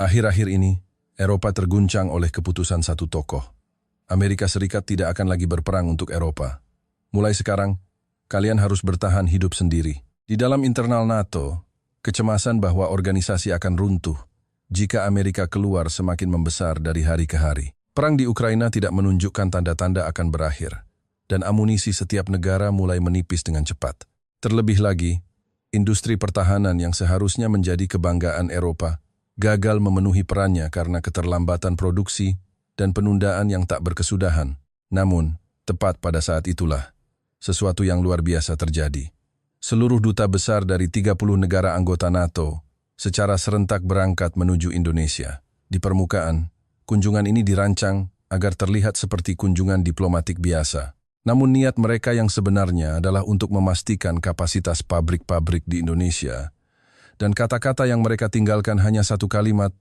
Akhir-akhir ini, Eropa terguncang oleh keputusan satu tokoh. Amerika Serikat tidak akan lagi berperang untuk Eropa. Mulai sekarang, kalian harus bertahan hidup sendiri. Di dalam internal NATO, kecemasan bahwa organisasi akan runtuh jika Amerika keluar semakin membesar dari hari ke hari. Perang di Ukraina tidak menunjukkan tanda-tanda akan berakhir, dan amunisi setiap negara mulai menipis dengan cepat. Terlebih lagi, industri pertahanan yang seharusnya menjadi kebanggaan Eropa gagal memenuhi perannya karena keterlambatan produksi dan penundaan yang tak berkesudahan. Namun, tepat pada saat itulah, sesuatu yang luar biasa terjadi. Seluruh duta besar dari 30 negara anggota NATO secara serentak berangkat menuju Indonesia. Di permukaan, kunjungan ini dirancang agar terlihat seperti kunjungan diplomatik biasa. Namun niat mereka yang sebenarnya adalah untuk memastikan kapasitas pabrik-pabrik di Indonesia. Dan kata-kata yang mereka tinggalkan hanya satu kalimat,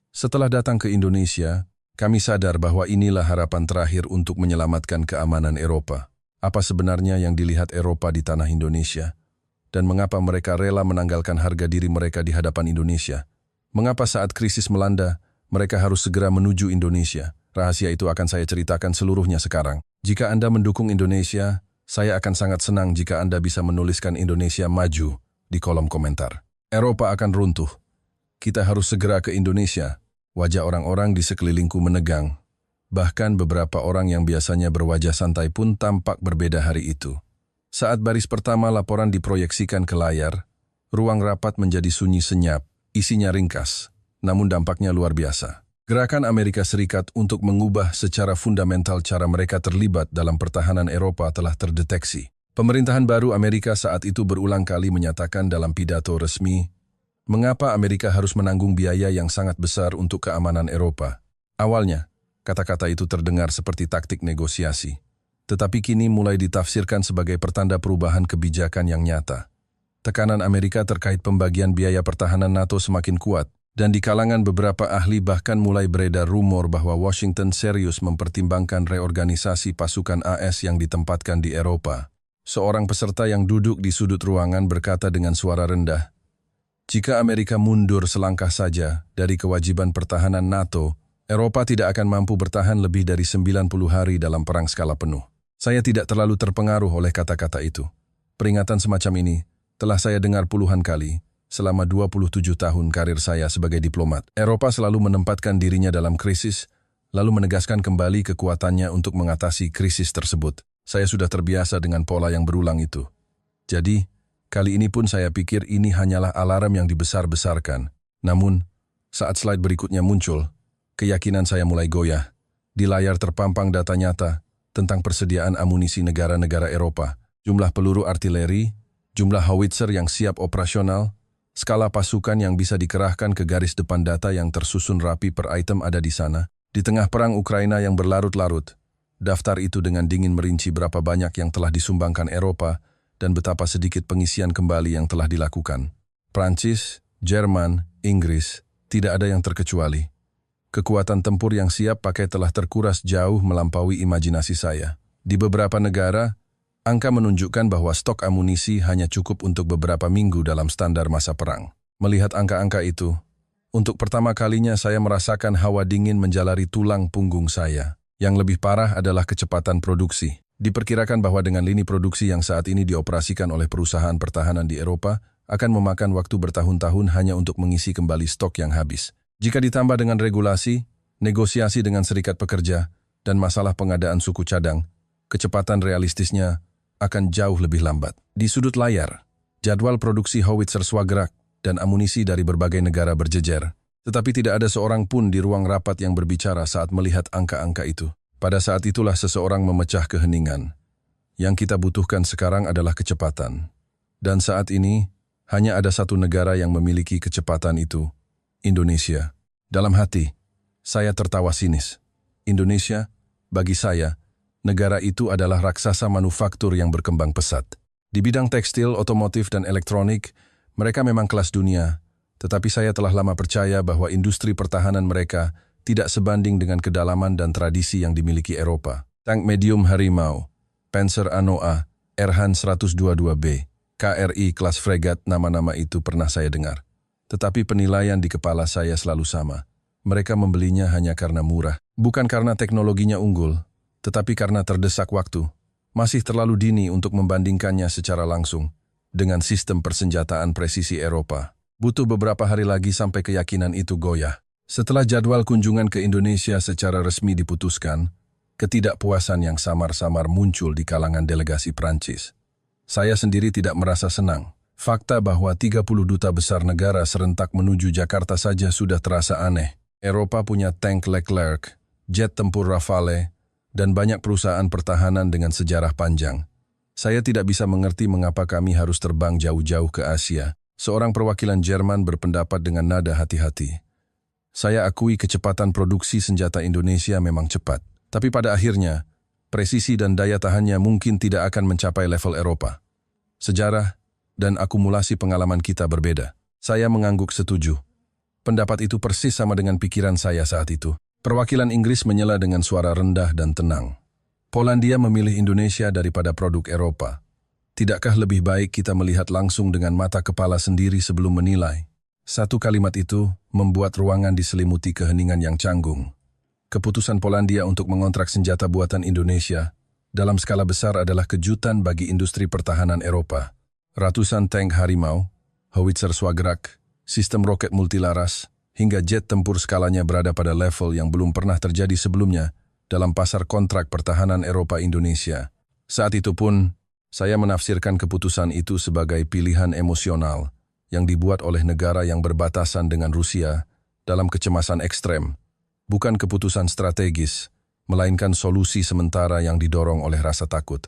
"Setelah datang ke Indonesia, kami sadar bahwa inilah harapan terakhir untuk menyelamatkan keamanan Eropa." Apa sebenarnya yang dilihat Eropa di tanah Indonesia? Dan mengapa mereka rela menanggalkan harga diri mereka di hadapan Indonesia? Mengapa saat krisis melanda, mereka harus segera menuju Indonesia? Rahasia itu akan saya ceritakan seluruhnya sekarang. Jika Anda mendukung Indonesia, saya akan sangat senang jika Anda bisa menuliskan Indonesia maju di kolom komentar. Eropa akan runtuh. Kita harus segera ke Indonesia. Wajah orang-orang di sekelilingku menegang. Bahkan beberapa orang yang biasanya berwajah santai pun tampak berbeda hari itu. Saat baris pertama laporan diproyeksikan ke layar, ruang rapat menjadi sunyi senyap, isinya ringkas, namun dampaknya luar biasa. Gerakan Amerika Serikat untuk mengubah secara fundamental cara mereka terlibat dalam pertahanan Eropa telah terdeteksi. Pemerintahan baru Amerika saat itu berulang kali menyatakan dalam pidato resmi, mengapa Amerika harus menanggung biaya yang sangat besar untuk keamanan Eropa. Awalnya, kata-kata itu terdengar seperti taktik negosiasi, tetapi kini mulai ditafsirkan sebagai pertanda perubahan kebijakan yang nyata. Tekanan Amerika terkait pembagian biaya pertahanan NATO semakin kuat, dan di kalangan beberapa ahli bahkan mulai beredar rumor bahwa Washington serius mempertimbangkan reorganisasi pasukan AS yang ditempatkan di Eropa. Seorang peserta yang duduk di sudut ruangan berkata dengan suara rendah, "Jika Amerika mundur selangkah saja dari kewajiban pertahanan NATO, Eropa tidak akan mampu bertahan lebih dari 90 hari dalam perang skala penuh." Saya tidak terlalu terpengaruh oleh kata-kata itu. Peringatan semacam ini telah saya dengar puluhan kali selama 27 tahun karir saya sebagai diplomat. Eropa selalu menempatkan dirinya dalam krisis, lalu menegaskan kembali kekuatannya untuk mengatasi krisis tersebut. Saya sudah terbiasa dengan pola yang berulang itu. Jadi, kali ini pun saya pikir ini hanyalah alarm yang dibesar-besarkan. Namun, saat slide berikutnya muncul, keyakinan saya mulai goyah. Di layar terpampang data nyata tentang persediaan amunisi negara-negara Eropa, jumlah peluru artileri, jumlah howitzer yang siap operasional, skala pasukan yang bisa dikerahkan ke garis depan data yang tersusun rapi per item ada di sana. Di tengah perang Ukraina yang berlarut-larut, daftar itu dengan dingin merinci berapa banyak yang telah disumbangkan Eropa dan betapa sedikit pengisian kembali yang telah dilakukan. Prancis, Jerman, Inggris, tidak ada yang terkecuali. Kekuatan tempur yang siap pakai telah terkuras jauh melampaui imajinasi saya. Di beberapa negara, angka menunjukkan bahwa stok amunisi hanya cukup untuk beberapa minggu dalam standar masa perang. Melihat angka-angka itu, untuk pertama kalinya saya merasakan hawa dingin menjalari tulang punggung saya. Yang lebih parah adalah kecepatan produksi. Diperkirakan bahwa dengan lini produksi yang saat ini dioperasikan oleh perusahaan pertahanan di Eropa, akan memakan waktu bertahun-tahun hanya untuk mengisi kembali stok yang habis. Jika ditambah dengan regulasi, negosiasi dengan serikat pekerja, dan masalah pengadaan suku cadang, kecepatan realistisnya akan jauh lebih lambat. Di sudut layar, jadwal produksi howitzer Swagerak dan amunisi dari berbagai negara berjejer. Tetapi tidak ada seorang pun di ruang rapat yang berbicara saat melihat angka-angka itu. Pada saat itulah seseorang memecah keheningan. Yang kita butuhkan sekarang adalah kecepatan. Dan saat ini, hanya ada satu negara yang memiliki kecepatan itu, Indonesia. Dalam hati, saya tertawa sinis. Indonesia, bagi saya, negara itu adalah raksasa manufaktur yang berkembang pesat. Di bidang tekstil, otomotif, dan elektronik, mereka memang kelas dunia, tetapi saya telah lama percaya bahwa industri pertahanan mereka tidak sebanding dengan kedalaman dan tradisi yang dimiliki Eropa. Tank medium Harimau, Panzer Anoa, Erhan 122B, KRI kelas fregat, nama-nama itu pernah saya dengar. Tetapi penilaian di kepala saya selalu sama. Mereka membelinya hanya karena murah. Bukan karena teknologinya unggul, tetapi karena terdesak waktu. Masih terlalu dini untuk membandingkannya secara langsung dengan sistem persenjataan presisi Eropa. Butuh beberapa hari lagi sampai keyakinan itu goyah. Setelah jadwal kunjungan ke Indonesia secara resmi diputuskan, ketidakpuasan yang samar-samar muncul di kalangan delegasi Prancis. Saya sendiri tidak merasa senang. Fakta bahwa 30 duta besar negara serentak menuju Jakarta saja sudah terasa aneh. Eropa punya tank Leclerc, jet tempur Rafale, dan banyak perusahaan pertahanan dengan sejarah panjang. Saya tidak bisa mengerti mengapa kami harus terbang jauh-jauh ke Asia. Seorang perwakilan Jerman berpendapat dengan nada hati-hati. Saya akui kecepatan produksi senjata Indonesia memang cepat. Tapi pada akhirnya, presisi dan daya tahannya mungkin tidak akan mencapai level Eropa. Sejarah dan akumulasi pengalaman kita berbeda. Saya mengangguk setuju. Pendapat itu persis sama dengan pikiran saya saat itu. Perwakilan Inggris menyela dengan suara rendah dan tenang. Polandia memilih Indonesia daripada produk Eropa. Tidakkah lebih baik kita melihat langsung dengan mata kepala sendiri sebelum menilai? Satu kalimat itu membuat ruangan diselimuti keheningan yang canggung. Keputusan Polandia untuk mengontrak senjata buatan Indonesia dalam skala besar adalah kejutan bagi industri pertahanan Eropa. Ratusan tank Harimau, howitzer Swagerak, sistem roket multilaras, hingga jet tempur skalanya berada pada level yang belum pernah terjadi sebelumnya dalam pasar kontrak pertahanan Eropa Indonesia. Saat itu pun, saya menafsirkan keputusan itu sebagai pilihan emosional yang dibuat oleh negara yang berbatasan dengan Rusia dalam kecemasan ekstrem. Bukan keputusan strategis, melainkan solusi sementara yang didorong oleh rasa takut.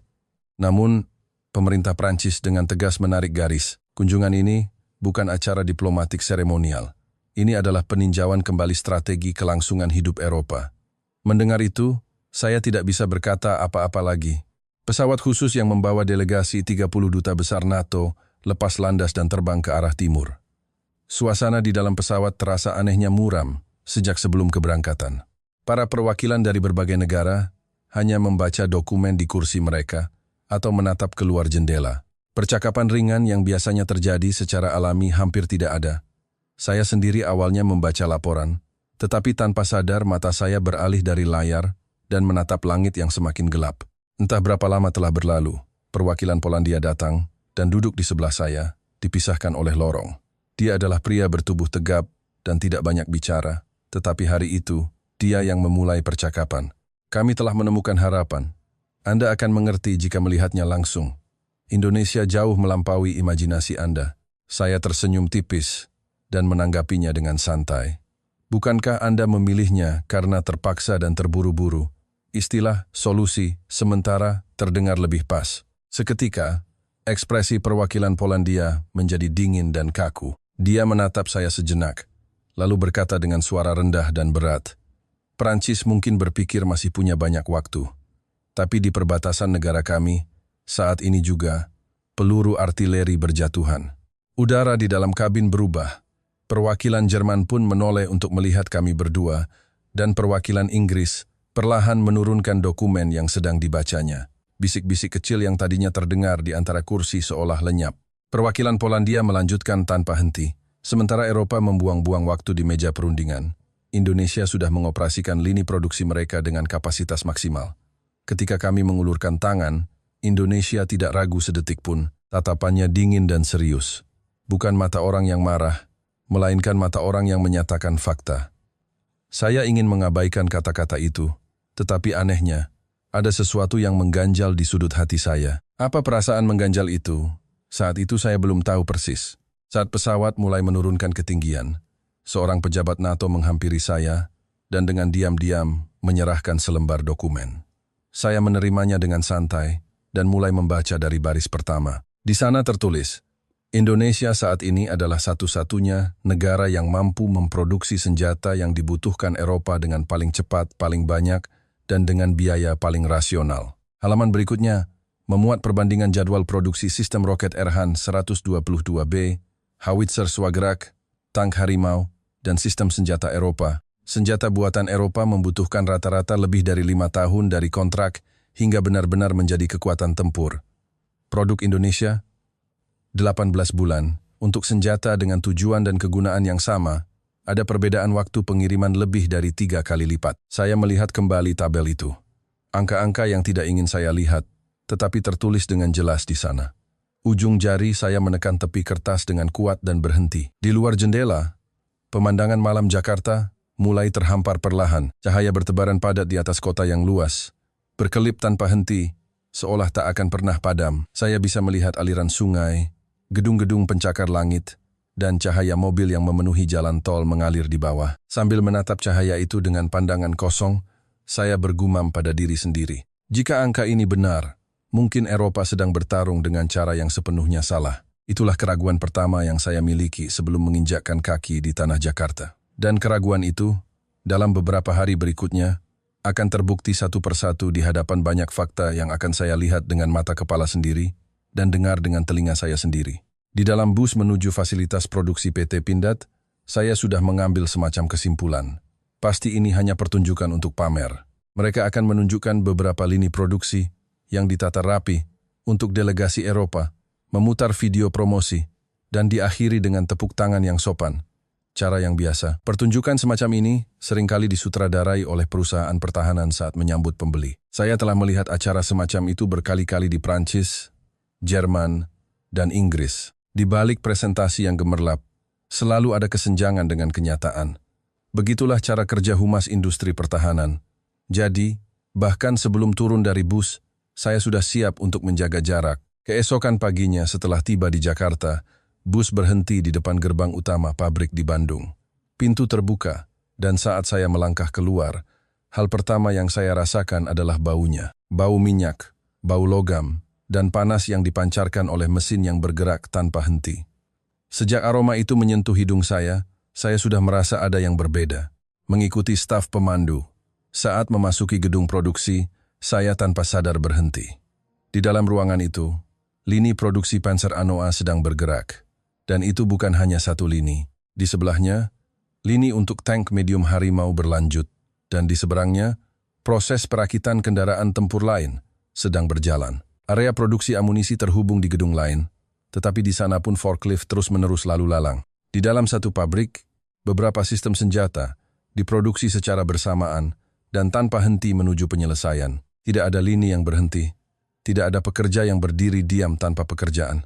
Namun, pemerintah Prancis dengan tegas menarik garis. Kunjungan ini bukan acara diplomatik seremonial. Ini adalah peninjauan kembali strategi kelangsungan hidup Eropa. Mendengar itu, saya tidak bisa berkata apa-apa lagi. Pesawat khusus yang membawa delegasi 30 duta besar NATO lepas landas dan terbang ke arah timur. Suasana di dalam pesawat terasa anehnya muram sejak sebelum keberangkatan. Para perwakilan dari berbagai negara hanya membaca dokumen di kursi mereka atau menatap keluar jendela. Percakapan ringan yang biasanya terjadi secara alami hampir tidak ada. Saya sendiri awalnya membaca laporan, tetapi tanpa sadar mata saya beralih dari layar dan menatap langit yang semakin gelap. Entah berapa lama telah berlalu, perwakilan Polandia datang dan duduk di sebelah saya, dipisahkan oleh lorong. Dia adalah pria bertubuh tegap dan tidak banyak bicara, tetapi hari itu, dia yang memulai percakapan. Kami telah menemukan harapan. Anda akan mengerti jika melihatnya langsung. Indonesia jauh melampaui imajinasi Anda. Saya tersenyum tipis dan menanggapinya dengan santai. Bukankah Anda memilihnya karena terpaksa dan terburu-buru? Istilah solusi sementara terdengar lebih pas. Seketika, ekspresi perwakilan Polandia menjadi dingin dan kaku. Dia menatap saya sejenak, lalu berkata dengan suara rendah dan berat, "Prancis mungkin berpikir masih punya banyak waktu. Tapi di perbatasan negara kami, saat ini juga, peluru artileri berjatuhan." Udara di dalam kabin berubah. Perwakilan Jerman pun menoleh untuk melihat kami berdua, dan perwakilan Inggris perlahan menurunkan dokumen yang sedang dibacanya. Bisik-bisik kecil yang tadinya terdengar di antara kursi seolah lenyap. Perwakilan Polandia melanjutkan tanpa henti. Sementara Eropa membuang-buang waktu di meja perundingan, Indonesia sudah mengoperasikan lini produksi mereka dengan kapasitas maksimal. Ketika kami mengulurkan tangan, Indonesia tidak ragu sedetik pun. Tatapannya dingin dan serius. Bukan mata orang yang marah, melainkan mata orang yang menyatakan fakta. Saya ingin mengabaikan kata-kata itu, tetapi anehnya, ada sesuatu yang mengganjal di sudut hati saya. Apa perasaan mengganjal itu? Saat itu saya belum tahu persis. Saat pesawat mulai menurunkan ketinggian, seorang pejabat NATO menghampiri saya dan dengan diam-diam menyerahkan selembar dokumen. Saya menerimanya dengan santai dan mulai membaca dari baris pertama. Di sana tertulis, Indonesia saat ini adalah satu-satunya negara yang mampu memproduksi senjata yang dibutuhkan Eropa dengan paling cepat, paling banyak, dan dengan biaya paling rasional. Halaman berikutnya memuat perbandingan jadwal produksi sistem roket Erhan 122B, howitzer Swagerak, tank Harimau, dan sistem senjata Eropa. Senjata buatan Eropa membutuhkan rata-rata lebih dari 5 tahun dari kontrak hingga benar-benar menjadi kekuatan tempur. Produk Indonesia, 18 bulan, untuk senjata dengan tujuan dan kegunaan yang sama, Ada perbedaan waktu pengiriman lebih dari 3 kali lipat. Saya melihat kembali tabel itu. Angka-angka yang tidak ingin saya lihat, tetapi tertulis dengan jelas di sana. Ujung jari saya menekan tepi kertas dengan kuat dan berhenti. Di luar jendela, pemandangan malam Jakarta mulai terhampar perlahan. Cahaya bertebaran padat di atas kota yang luas, berkelip tanpa henti, seolah tak akan pernah padam. Saya bisa melihat aliran sungai, gedung-gedung pencakar langit, dan cahaya mobil yang memenuhi jalan tol mengalir di bawah. Sambil menatap cahaya itu dengan pandangan kosong, saya bergumam pada diri sendiri. Jika angka ini benar, mungkin Eropa sedang bertarung dengan cara yang sepenuhnya salah. Itulah keraguan pertama yang saya miliki sebelum menginjakkan kaki di tanah Jakarta. Dan keraguan itu, dalam beberapa hari berikutnya, akan terbukti satu persatu di hadapan banyak fakta yang akan saya lihat dengan mata kepala sendiri dan dengar dengan telinga saya sendiri. Di dalam bus menuju fasilitas produksi PT Pindad, saya sudah mengambil semacam kesimpulan. Pasti ini hanya pertunjukan untuk pamer. Mereka akan menunjukkan beberapa lini produksi yang ditata rapi untuk delegasi Eropa, memutar video promosi, dan diakhiri dengan tepuk tangan yang sopan. Cara yang biasa. Pertunjukan semacam ini seringkali disutradarai oleh perusahaan pertahanan saat menyambut pembeli. Saya telah melihat acara semacam itu berkali-kali di Prancis, Jerman, dan Inggris. Di balik presentasi yang gemerlap, selalu ada kesenjangan dengan kenyataan. Begitulah cara kerja humas industri pertahanan. Jadi, bahkan sebelum turun dari bus, saya sudah siap untuk menjaga jarak. Keesokan paginya setelah tiba di Jakarta, bus berhenti di depan gerbang utama pabrik di Bandung. Pintu terbuka, dan saat saya melangkah keluar, hal pertama yang saya rasakan adalah baunya. Bau minyak, bau logam, dan panas yang dipancarkan oleh mesin yang bergerak tanpa henti. Sejak aroma itu menyentuh hidung saya sudah merasa ada yang berbeda. Mengikuti staf pemandu, saat memasuki gedung produksi, saya tanpa sadar berhenti. Di dalam ruangan itu, lini produksi Panzer Anoa sedang bergerak. Dan itu bukan hanya satu lini. Di sebelahnya, lini untuk tank medium Harimau berlanjut. Dan di seberangnya, proses perakitan kendaraan tempur lain sedang berjalan. Area produksi amunisi terhubung di gedung lain, tetapi di sana pun forklift terus-menerus lalu lalang. Di dalam satu pabrik, beberapa sistem senjata diproduksi secara bersamaan dan tanpa henti menuju penyelesaian. Tidak ada lini yang berhenti. Tidak ada pekerja yang berdiri diam tanpa pekerjaan.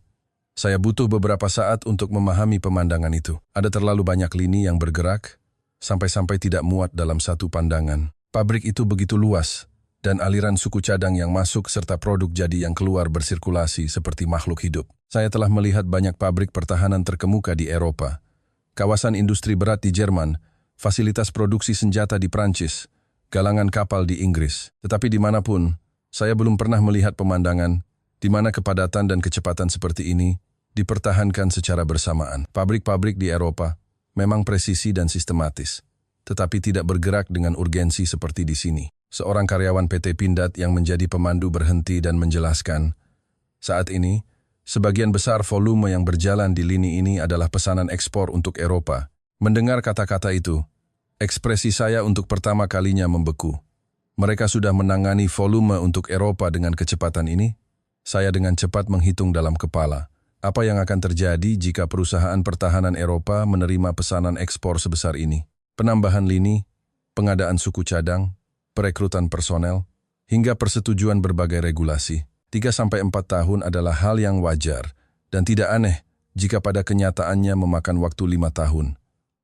Saya butuh beberapa saat untuk memahami pemandangan itu. Ada terlalu banyak lini yang bergerak, sampai-sampai tidak muat dalam satu pandangan. Pabrik itu begitu luas, dan aliran suku cadang yang masuk serta produk jadi yang keluar bersirkulasi seperti makhluk hidup. Saya telah melihat banyak pabrik pertahanan terkemuka di Eropa, kawasan industri berat di Jerman, fasilitas produksi senjata di Prancis, galangan kapal di Inggris. Tetapi dimanapun, saya belum pernah melihat pemandangan di mana kepadatan dan kecepatan seperti ini dipertahankan secara bersamaan. Pabrik-pabrik di Eropa memang presisi dan sistematis, tetapi tidak bergerak dengan urgensi seperti di sini. Seorang karyawan PT Pindad yang menjadi pemandu berhenti dan menjelaskan, saat ini, sebagian besar volume yang berjalan di lini ini adalah pesanan ekspor untuk Eropa. Mendengar kata-kata itu, ekspresi saya untuk pertama kalinya membeku. Mereka sudah menangani volume untuk Eropa dengan kecepatan ini? Saya dengan cepat menghitung dalam kepala. Apa yang akan terjadi jika perusahaan pertahanan Eropa menerima pesanan ekspor sebesar ini? Penambahan lini, pengadaan suku cadang, perekrutan personel, hingga persetujuan berbagai regulasi. 3-4 tahun adalah hal yang wajar dan tidak aneh jika pada kenyataannya memakan waktu 5 tahun.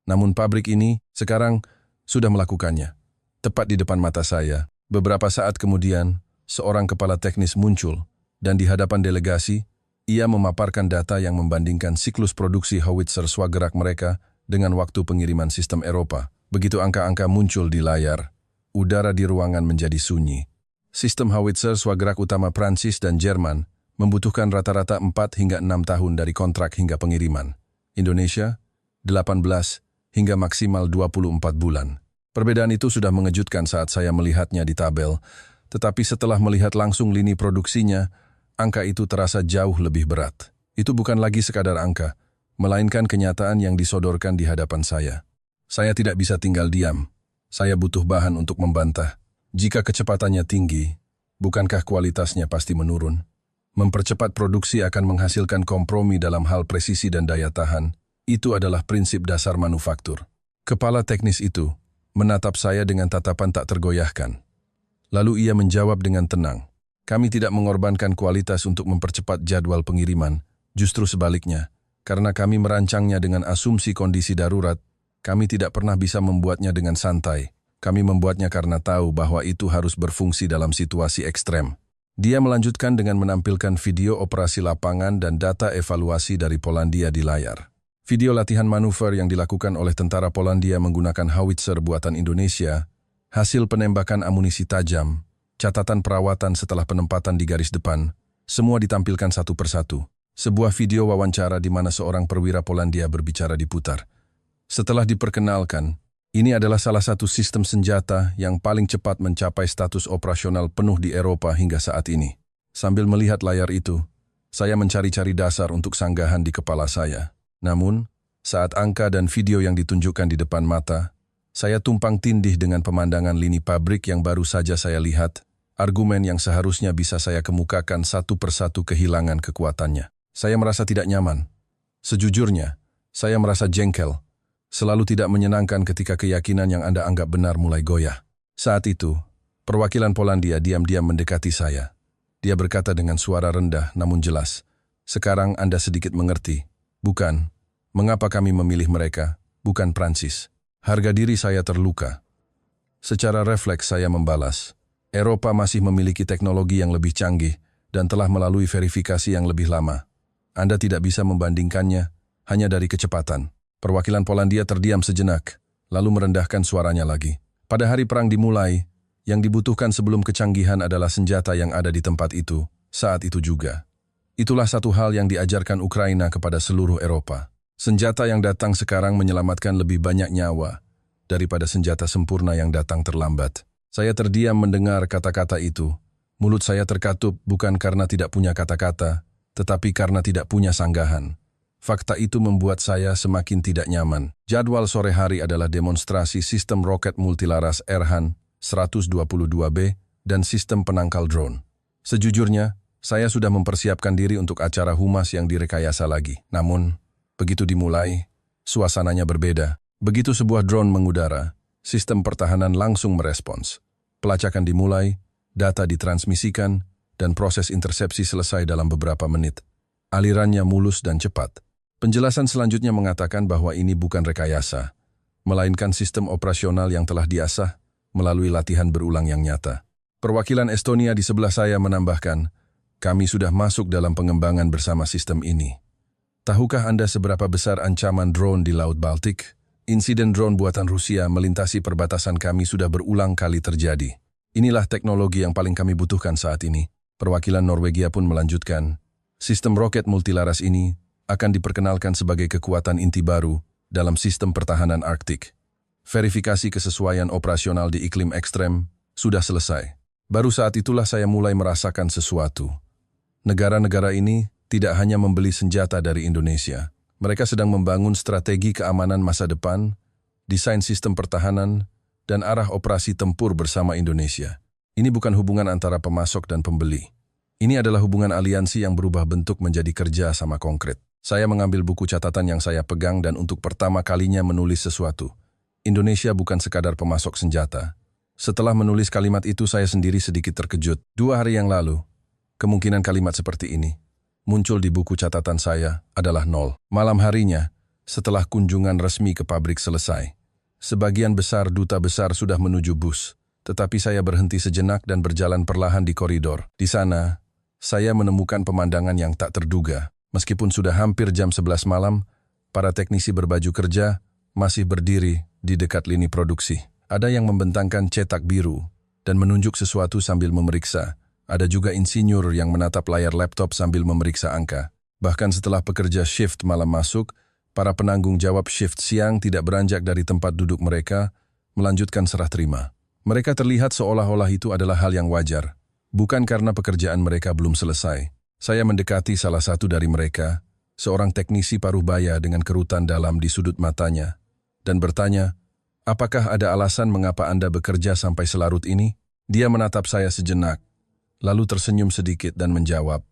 Namun pabrik ini sekarang sudah melakukannya. Tepat di depan mata saya, beberapa saat kemudian, seorang kepala teknis muncul dan di hadapan delegasi, ia memaparkan data yang membandingkan siklus produksi howitzer swagerak mereka dengan waktu pengiriman sistem Eropa. Begitu angka-angka muncul di layar, udara di ruangan menjadi sunyi. Sistem howitzer swagerak utama Prancis dan Jerman membutuhkan rata-rata 4 hingga 6 tahun dari kontrak hingga pengiriman. Indonesia, 18 hingga maksimal 24 bulan. Perbedaan itu sudah mengejutkan saat saya melihatnya di tabel, tetapi setelah melihat langsung lini produksinya, angka itu terasa jauh lebih berat. Itu bukan lagi sekadar angka, melainkan kenyataan yang disodorkan di hadapan saya. Saya tidak bisa tinggal diam. Saya butuh bahan untuk membantah. Jika kecepatannya tinggi, bukankah kualitasnya pasti menurun? Mempercepat produksi akan menghasilkan kompromi dalam hal presisi dan daya tahan. Itu adalah prinsip dasar manufaktur. Kepala teknis itu menatap saya dengan tatapan tak tergoyahkan. Lalu ia menjawab dengan tenang, "Kami tidak mengorbankan kualitas untuk mempercepat jadwal pengiriman, justru sebaliknya. Karena kami merancangnya dengan asumsi kondisi darurat, kami tidak pernah bisa membuatnya dengan santai. Kami membuatnya karena tahu bahwa itu harus berfungsi dalam situasi ekstrem." Dia melanjutkan dengan menampilkan video operasi lapangan dan data evaluasi dari Polandia di layar. Video latihan manuver yang dilakukan oleh tentara Polandia menggunakan howitzer buatan Indonesia, hasil penembakan amunisi tajam, catatan perawatan setelah penempatan di garis depan, semua ditampilkan satu persatu. Sebuah video wawancara di mana seorang perwira Polandia berbicara diputar. Setelah diperkenalkan, ini adalah salah satu sistem senjata yang paling cepat mencapai status operasional penuh di Eropa hingga saat ini. Sambil melihat layar itu, saya mencari-cari dasar untuk sanggahan di kepala saya. Namun, saat angka dan video yang ditunjukkan di depan mata, saya tumpang tindih dengan pemandangan lini pabrik yang baru saja saya lihat. Argumen yang seharusnya bisa saya kemukakan satu persatu kehilangan kekuatannya. Saya merasa tidak nyaman. Sejujurnya, saya merasa jengkel. Selalu tidak menyenangkan ketika keyakinan yang Anda anggap benar mulai goyah. Saat itu, perwakilan Polandia diam-diam mendekati saya. Dia berkata dengan suara rendah namun jelas, "Sekarang Anda sedikit mengerti. Bukan, mengapa kami memilih mereka, bukan Prancis." Harga diri saya terluka. Secara refleks saya membalas, Eropa masih memiliki teknologi yang lebih canggih dan telah melalui verifikasi yang lebih lama. Anda tidak bisa membandingkannya hanya dari kecepatan. Perwakilan Polandia terdiam sejenak, lalu merendahkan suaranya lagi. Pada hari perang dimulai, yang dibutuhkan sebelum kecanggihan adalah senjata yang ada di tempat itu, saat itu juga. Itulah satu hal yang diajarkan Ukraina kepada seluruh Eropa. Senjata yang datang sekarang menyelamatkan lebih banyak nyawa daripada senjata sempurna yang datang terlambat. Saya terdiam mendengar kata-kata itu. Mulut saya terkatup bukan karena tidak punya kata-kata, tetapi karena tidak punya sanggahan. Fakta itu membuat saya semakin tidak nyaman. Jadwal sore hari adalah demonstrasi sistem roket multilaras Erhan 122B dan sistem penangkal drone. Sejujurnya, saya sudah mempersiapkan diri untuk acara humas yang direkayasa lagi. Namun, begitu dimulai, suasananya berbeda. Begitu sebuah drone mengudara, sistem pertahanan langsung merespons. Pelacakan dimulai, data ditransmisikan, dan proses intersepsi selesai dalam beberapa menit. Alirannya mulus dan cepat. Penjelasan selanjutnya mengatakan bahwa ini bukan rekayasa, melainkan sistem operasional yang telah diasah melalui latihan berulang yang nyata. Perwakilan Estonia di sebelah saya menambahkan, "Kami sudah masuk dalam pengembangan bersama sistem ini." Tahukah Anda seberapa besar ancaman drone di Laut Baltik? Insiden drone buatan Rusia melintasi perbatasan kami sudah berulang kali terjadi. Inilah teknologi yang paling kami butuhkan saat ini. Perwakilan Norwegia pun melanjutkan, sistem roket multilaras ini akan diperkenalkan sebagai kekuatan inti baru dalam sistem pertahanan Arktik. Verifikasi kesesuaian operasional di iklim ekstrem sudah selesai. Baru saat itulah saya mulai merasakan sesuatu. Negara-negara ini tidak hanya membeli senjata dari Indonesia. Mereka sedang membangun strategi keamanan masa depan, desain sistem pertahanan, dan arah operasi tempur bersama Indonesia. Ini bukan hubungan antara pemasok dan pembeli. Ini adalah hubungan aliansi yang berubah bentuk menjadi kerja sama konkret. Saya mengambil buku catatan yang saya pegang dan untuk pertama kalinya menulis sesuatu. Indonesia bukan sekadar pemasok senjata. Setelah menulis kalimat itu saya sendiri sedikit terkejut. 2 hari yang lalu, kemungkinan kalimat seperti ini muncul di buku catatan saya adalah 0. Malam harinya, setelah kunjungan resmi ke pabrik selesai, sebagian besar duta besar sudah menuju bus. Tetapi saya berhenti sejenak dan berjalan perlahan di koridor. Di sana, saya menemukan pemandangan yang tak terduga. Meskipun sudah hampir jam 11 malam, para teknisi berbaju kerja masih berdiri di dekat lini produksi. Ada yang membentangkan cetak biru dan menunjuk sesuatu sambil memeriksa. Ada juga insinyur yang menatap layar laptop sambil memeriksa angka. Bahkan setelah pekerja shift malam masuk, para penanggung jawab shift siang tidak beranjak dari tempat duduk mereka, melanjutkan serah terima. Mereka terlihat seolah-olah itu adalah hal yang wajar, bukan karena pekerjaan mereka belum selesai. Saya mendekati salah satu dari mereka, seorang teknisi paruh baya dengan kerutan dalam di sudut matanya, dan bertanya, "Apakah ada alasan mengapa Anda bekerja sampai selarut ini?" Dia menatap saya sejenak, lalu tersenyum sedikit dan menjawab,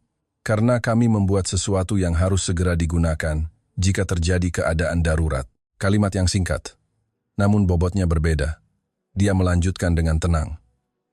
"Karena kami membuat sesuatu yang harus segera digunakan jika terjadi keadaan darurat." Kalimat yang singkat, namun bobotnya berbeda. Dia melanjutkan dengan tenang.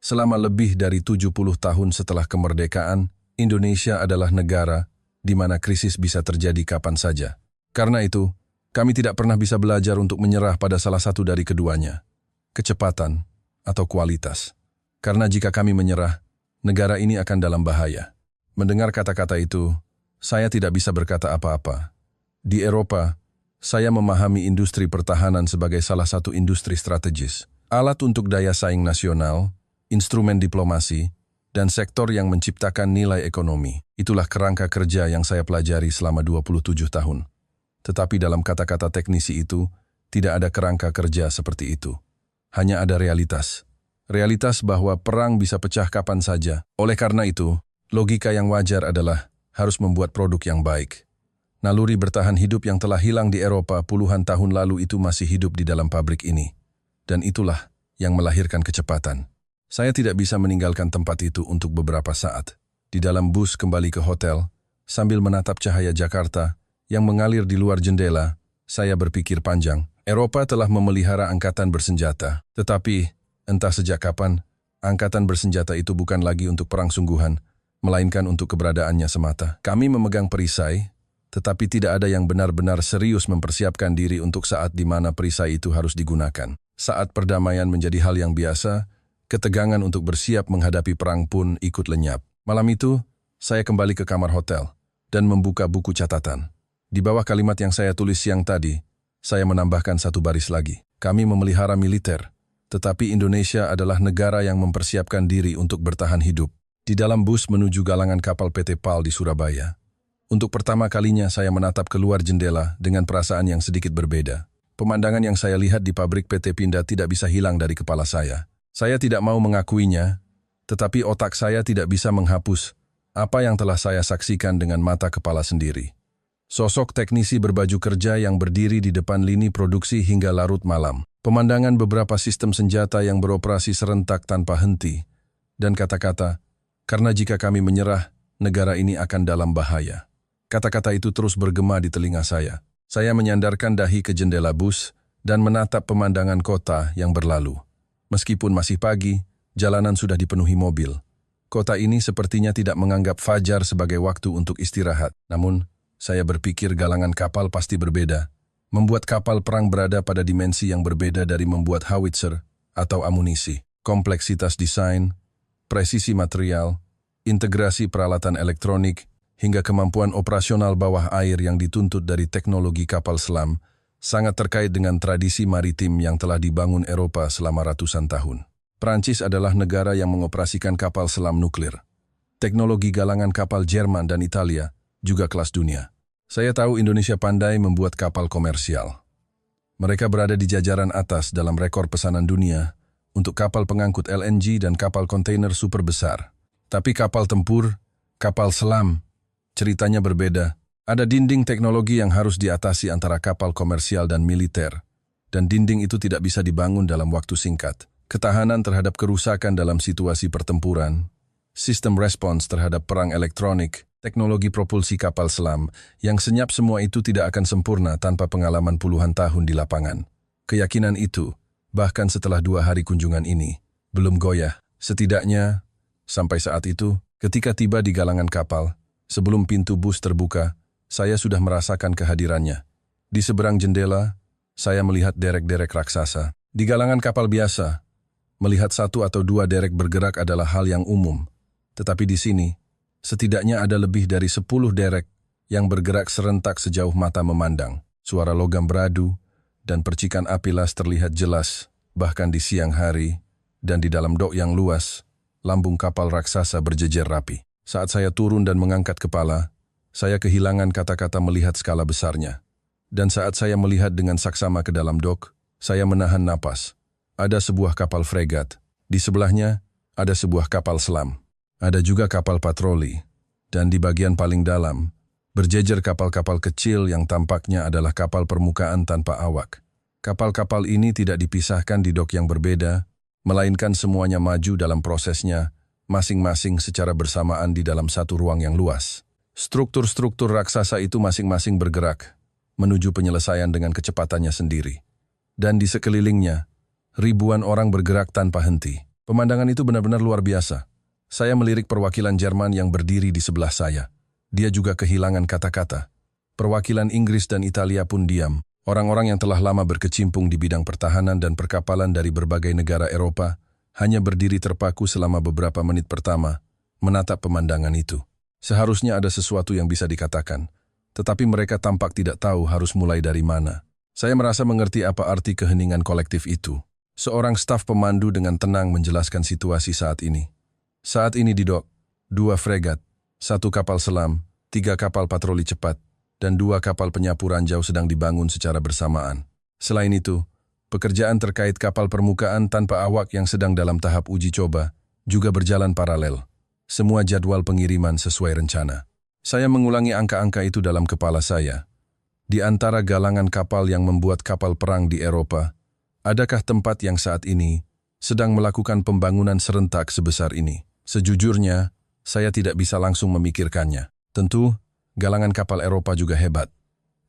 Selama lebih dari 70 tahun setelah kemerdekaan, Indonesia adalah negara di mana krisis bisa terjadi kapan saja. Karena itu, kami tidak pernah bisa belajar untuk menyerah pada salah satu dari keduanya, kecepatan atau kualitas. Karena jika kami menyerah, negara ini akan dalam bahaya. Mendengar kata-kata itu, saya tidak bisa berkata apa-apa. Di Eropa, saya memahami industri pertahanan sebagai salah satu industri strategis. Alat untuk daya saing nasional, instrumen diplomasi, dan sektor yang menciptakan nilai ekonomi. Itulah kerangka kerja yang saya pelajari selama 27 tahun. Tetapi dalam kata-kata teknisi itu, tidak ada kerangka kerja seperti itu. Hanya ada realitas. Realitas bahwa perang bisa pecah kapan saja. Oleh karena itu, logika yang wajar adalah harus membuat produk yang baik. Naluri bertahan hidup yang telah hilang di Eropa puluhan tahun lalu itu masih hidup di dalam pabrik ini. Dan itulah yang melahirkan kecepatan. Saya tidak bisa meninggalkan tempat itu untuk beberapa saat. Di dalam bus kembali ke hotel, sambil menatap cahaya Jakarta yang mengalir di luar jendela, saya berpikir panjang. Eropa telah memelihara angkatan bersenjata. Tetapi, entah sejak kapan, angkatan bersenjata itu bukan lagi untuk perang sungguhan, melainkan untuk keberadaannya semata. Kami memegang perisai, tetapi tidak ada yang benar-benar serius mempersiapkan diri untuk saat di mana perisai itu harus digunakan. Saat perdamaian menjadi hal yang biasa, ketegangan untuk bersiap menghadapi perang pun ikut lenyap. Malam itu, saya kembali ke kamar hotel dan membuka buku catatan. Di bawah kalimat yang saya tulis siang tadi, saya menambahkan satu baris lagi. Kami memelihara militer, tetapi Indonesia adalah negara yang mempersiapkan diri untuk bertahan hidup. Di dalam bus menuju galangan kapal PT PAL di Surabaya, untuk pertama kalinya saya menatap keluar jendela dengan perasaan yang sedikit berbeda. Pemandangan yang saya lihat di pabrik PT Pindad tidak bisa hilang dari kepala saya. Saya tidak mau mengakuinya, tetapi otak saya tidak bisa menghapus apa yang telah saya saksikan dengan mata kepala sendiri. Sosok teknisi berbaju kerja yang berdiri di depan lini produksi hingga larut malam. Pemandangan beberapa sistem senjata yang beroperasi serentak tanpa henti. Dan kata-kata, karena jika kami menyerah, negara ini akan dalam bahaya. Kata-kata itu terus bergema di telinga saya. Saya menyandarkan dahi ke jendela bus dan menatap pemandangan kota yang berlalu. Meskipun masih pagi, jalanan sudah dipenuhi mobil. Kota ini sepertinya tidak menganggap fajar sebagai waktu untuk istirahat. Namun, saya berpikir galangan kapal pasti berbeda. Membuat kapal perang berada pada dimensi yang berbeda dari membuat howitzer atau amunisi. Kompleksitas desain, presisi material, integrasi peralatan elektronik, hingga kemampuan operasional bawah air yang dituntut dari teknologi kapal selam, sangat terkait dengan tradisi maritim yang telah dibangun Eropa selama ratusan tahun. Prancis adalah negara yang mengoperasikan kapal selam nuklir. Teknologi galangan kapal Jerman dan Italia juga kelas dunia. Saya tahu Indonesia pandai membuat kapal komersial. Mereka berada di jajaran atas dalam rekor pesanan dunia untuk kapal pengangkut LNG dan kapal kontainer super besar. Tapi kapal tempur, kapal selam, ceritanya berbeda. Ada dinding teknologi yang harus diatasi antara kapal komersial dan militer. Dan dinding itu tidak bisa dibangun dalam waktu singkat. Ketahanan terhadap kerusakan dalam situasi pertempuran, sistem respons terhadap perang elektronik, teknologi propulsi kapal selam, yang senyap semua itu tidak akan sempurna tanpa pengalaman puluhan tahun di lapangan. Keyakinan itu, bahkan setelah 2 hari kunjungan ini, belum goyah. Setidaknya, sampai saat itu, ketika tiba di galangan kapal, sebelum pintu bus terbuka, saya sudah merasakan kehadirannya. Di seberang jendela, saya melihat derek-derek raksasa. Di galangan kapal biasa, melihat 1 atau 2 derek bergerak adalah hal yang umum. Tetapi di sini, setidaknya ada lebih dari 10 derek yang bergerak serentak sejauh mata memandang. Suara logam beradu dan percikan api las terlihat jelas, bahkan di siang hari, dan di dalam dok yang luas, lambung kapal raksasa berjejer rapi. Saat saya turun dan mengangkat kepala, saya kehilangan kata-kata melihat skala besarnya. Dan saat saya melihat dengan saksama ke dalam dok, saya menahan napas. Ada sebuah kapal fregat. Di sebelahnya, ada sebuah kapal selam. Ada juga kapal patroli. Dan di bagian paling dalam, berjejer kapal-kapal kecil yang tampaknya adalah kapal permukaan tanpa awak. Kapal-kapal ini tidak dipisahkan di dok yang berbeda, melainkan semuanya maju dalam prosesnya, masing-masing secara bersamaan di dalam satu ruang yang luas. Struktur-struktur raksasa itu masing-masing bergerak, menuju penyelesaian dengan kecepatannya sendiri. dan di sekelilingnya, ribuan orang bergerak tanpa henti. Pemandangan itu benar-benar luar biasa. Saya melirik perwakilan Jerman yang berdiri di sebelah saya. Dia juga kehilangan kata-kata. Perwakilan Inggris dan Italia pun diam. Orang-orang yang telah lama berkecimpung di bidang pertahanan dan perkapalan dari berbagai negara Eropa hanya berdiri terpaku selama beberapa menit pertama, menatap pemandangan itu. Seharusnya ada sesuatu yang bisa dikatakan, tetapi mereka tampak tidak tahu harus mulai dari mana. Saya merasa mengerti apa arti keheningan kolektif itu. Seorang staf pemandu dengan tenang menjelaskan situasi saat ini. Saat ini di dok, 2 fregat, 1 kapal selam, 3 kapal patroli cepat, dan 2 kapal penyapu ranjau sedang dibangun secara bersamaan. Selain itu, pekerjaan terkait kapal permukaan tanpa awak yang sedang dalam tahap uji coba juga berjalan paralel. Semua jadwal pengiriman sesuai rencana. Saya mengulangi angka-angka itu dalam kepala saya. Di antara galangan kapal yang membuat kapal perang di Eropa, adakah tempat yang saat ini sedang melakukan pembangunan serentak sebesar ini? Sejujurnya, saya tidak bisa langsung memikirkannya. Tentu, galangan kapal Eropa juga hebat.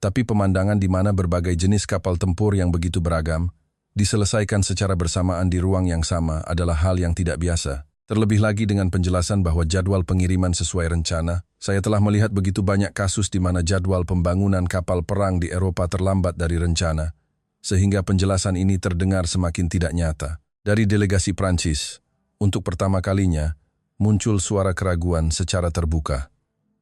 Tapi pemandangan di mana berbagai jenis kapal tempur yang begitu beragam diselesaikan secara bersamaan di ruang yang sama adalah hal yang tidak biasa. Terlebih lagi dengan penjelasan bahwa jadwal pengiriman sesuai rencana, saya telah melihat begitu banyak kasus di mana jadwal pembangunan kapal perang di Eropa terlambat dari rencana, sehingga penjelasan ini terdengar semakin tidak nyata. Dari delegasi Prancis, untuk pertama kalinya, muncul suara keraguan secara terbuka.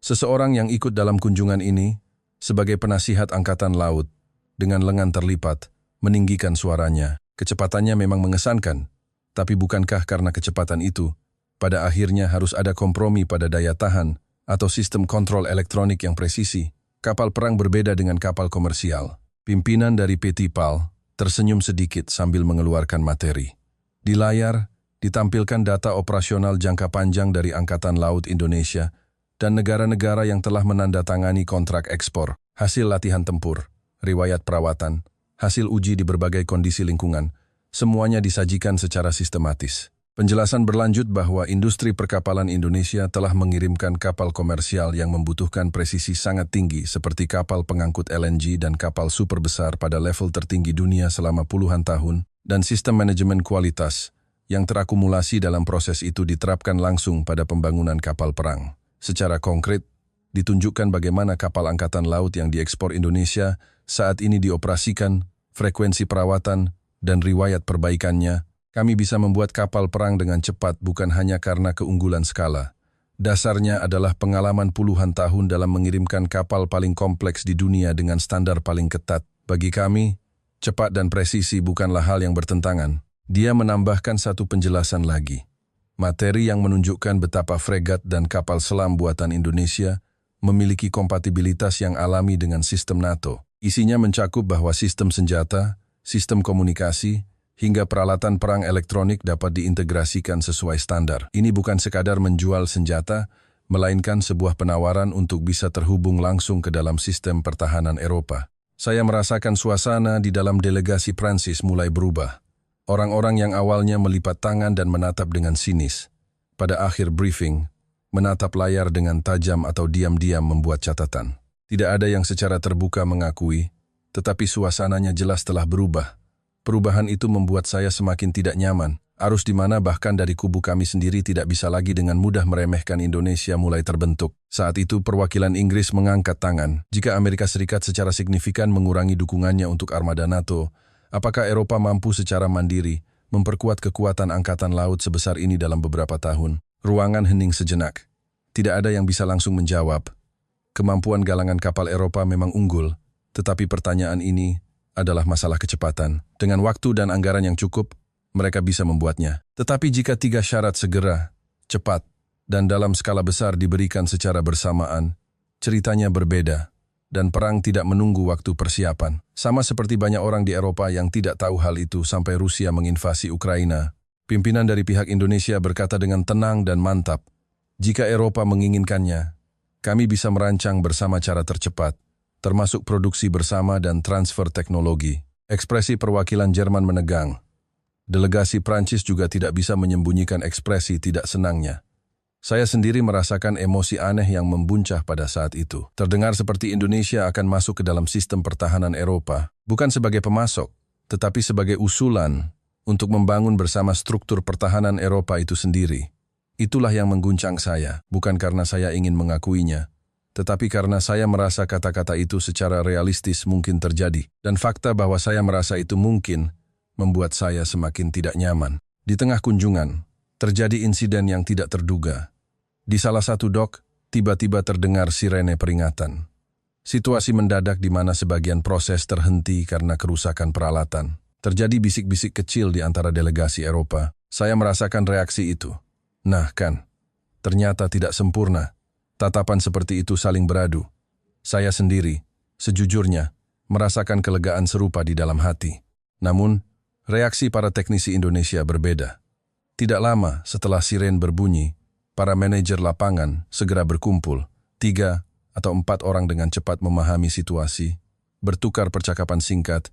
Seseorang yang ikut dalam kunjungan ini, sebagai penasihat Angkatan Laut, dengan lengan terlipat, meninggikan suaranya. Kecepatannya memang mengesankan, tapi bukankah karena kecepatan itu, pada akhirnya harus ada kompromi pada daya tahan atau sistem kontrol elektronik yang presisi? Kapal perang berbeda dengan kapal komersial. Pimpinan dari PT PAL tersenyum sedikit sambil mengeluarkan materi. Di layar, ditampilkan data operasional jangka panjang dari Angkatan Laut Indonesia dan negara-negara yang telah menandatangani kontrak ekspor, hasil latihan tempur, riwayat perawatan, hasil uji di berbagai kondisi lingkungan, semuanya disajikan secara sistematis. Penjelasan berlanjut bahwa industri perkapalan Indonesia telah mengirimkan kapal komersial yang membutuhkan presisi sangat tinggi seperti kapal pengangkut LNG dan kapal super besar pada level tertinggi dunia selama puluhan tahun, dan sistem manajemen kualitas yang terakumulasi dalam proses itu diterapkan langsung pada pembangunan kapal perang. Secara konkret, ditunjukkan bagaimana kapal angkatan laut yang diekspor Indonesia saat ini dioperasikan, frekuensi perawatan, dan riwayat perbaikannya. Kami bisa membuat kapal perang dengan cepat bukan hanya karena keunggulan skala. Dasarnya adalah pengalaman puluhan tahun dalam mengirimkan kapal paling kompleks di dunia dengan standar paling ketat. Bagi kami, cepat dan presisi bukanlah hal yang bertentangan. Dia menambahkan satu penjelasan lagi. Materi yang menunjukkan betapa fregat dan kapal selam buatan Indonesia memiliki kompatibilitas yang alami dengan sistem NATO. Isinya mencakup bahwa sistem senjata, sistem komunikasi, hingga peralatan perang elektronik dapat diintegrasikan sesuai standar. Ini bukan sekadar menjual senjata, melainkan sebuah penawaran untuk bisa terhubung langsung ke dalam sistem pertahanan Eropa. Saya merasakan suasana di dalam delegasi Prancis mulai berubah. Orang-orang yang awalnya melipat tangan dan menatap dengan sinis, pada akhir briefing, menatap layar dengan tajam atau diam-diam membuat catatan. Tidak ada yang secara terbuka mengakui, tetapi suasananya jelas telah berubah. Perubahan itu membuat saya semakin tidak nyaman. Arus di mana bahkan dari kubu kami sendiri tidak bisa lagi dengan mudah meremehkan Indonesia mulai terbentuk. Saat itu perwakilan Inggris mengangkat tangan. Jika Amerika Serikat secara signifikan mengurangi dukungannya untuk armada NATO, apakah Eropa mampu secara mandiri memperkuat kekuatan angkatan laut sebesar ini dalam beberapa tahun? Ruangan hening sejenak. Tidak ada yang bisa langsung menjawab. Kemampuan galangan kapal Eropa memang unggul, tetapi pertanyaan ini adalah masalah kecepatan. Dengan waktu dan anggaran yang cukup, mereka bisa membuatnya. Tetapi jika 3 syarat segera, cepat, dan dalam skala besar diberikan secara bersamaan, ceritanya berbeda, dan perang tidak menunggu waktu persiapan. Sama seperti banyak orang di Eropa yang tidak tahu hal itu sampai Rusia menginvasi Ukraina. Pimpinan dari pihak Indonesia berkata dengan tenang dan mantap, jika Eropa menginginkannya, kami bisa merancang bersama cara tercepat, termasuk produksi bersama dan transfer teknologi. Ekspresi perwakilan Jerman menegang. Delegasi Prancis juga tidak bisa menyembunyikan ekspresi tidak senangnya. Saya sendiri merasakan emosi aneh yang membuncah pada saat itu. Terdengar seperti Indonesia akan masuk ke dalam sistem pertahanan Eropa, bukan sebagai pemasok, tetapi sebagai usulan untuk membangun bersama struktur pertahanan Eropa itu sendiri. Itulah yang mengguncang saya, bukan karena saya ingin mengakuinya, tetapi karena saya merasa kata-kata itu secara realistis mungkin terjadi, dan fakta bahwa saya merasa itu mungkin membuat saya semakin tidak nyaman. Di tengah kunjungan, terjadi insiden yang tidak terduga. Di salah satu dok, tiba-tiba terdengar sirene peringatan. Situasi mendadak di mana sebagian proses terhenti karena kerusakan peralatan. Terjadi bisik-bisik kecil di antara delegasi Eropa. Saya merasakan reaksi itu. Nah kan, ternyata tidak sempurna. Tatapan seperti itu saling beradu. Saya sendiri, sejujurnya, merasakan kelegaan serupa di dalam hati. Namun, reaksi para teknisi Indonesia berbeda. Tidak lama setelah siren berbunyi, para manajer lapangan segera berkumpul. 3 atau 4 orang dengan cepat memahami situasi, bertukar percakapan singkat,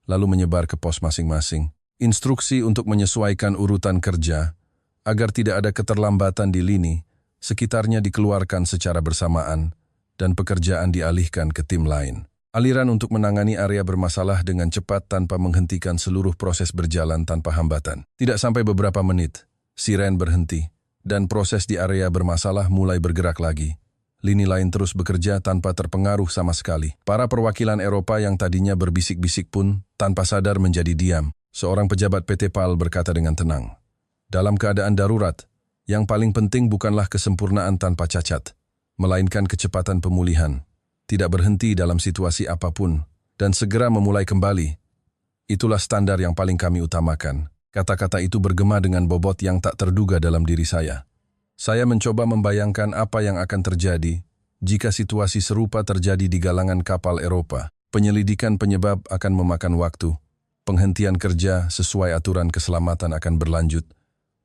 lalu menyebar ke pos masing-masing. Instruksi untuk menyesuaikan urutan kerja, agar tidak ada keterlambatan di lini, sekitarnya dikeluarkan secara bersamaan, dan pekerjaan dialihkan ke tim lain. Aliran untuk menangani area bermasalah dengan cepat tanpa menghentikan seluruh proses berjalan tanpa hambatan. Tidak sampai beberapa menit, siren berhenti, dan proses di area bermasalah mulai bergerak lagi. Lini lain terus bekerja tanpa terpengaruh sama sekali. Para perwakilan Eropa yang tadinya berbisik-bisik pun tanpa sadar menjadi diam. Seorang pejabat PT PAL berkata dengan tenang, "Dalam keadaan darurat, yang paling penting bukanlah kesempurnaan tanpa cacat, melainkan kecepatan pemulihan. Tidak berhenti dalam situasi apapun, dan segera memulai kembali. Itulah standar yang paling kami utamakan." Kata-kata itu bergema dengan bobot yang tak terduga dalam diri saya. Saya mencoba membayangkan apa yang akan terjadi jika situasi serupa terjadi di galangan kapal Eropa. Penyelidikan penyebab akan memakan waktu. Penghentian kerja sesuai aturan keselamatan akan berlanjut.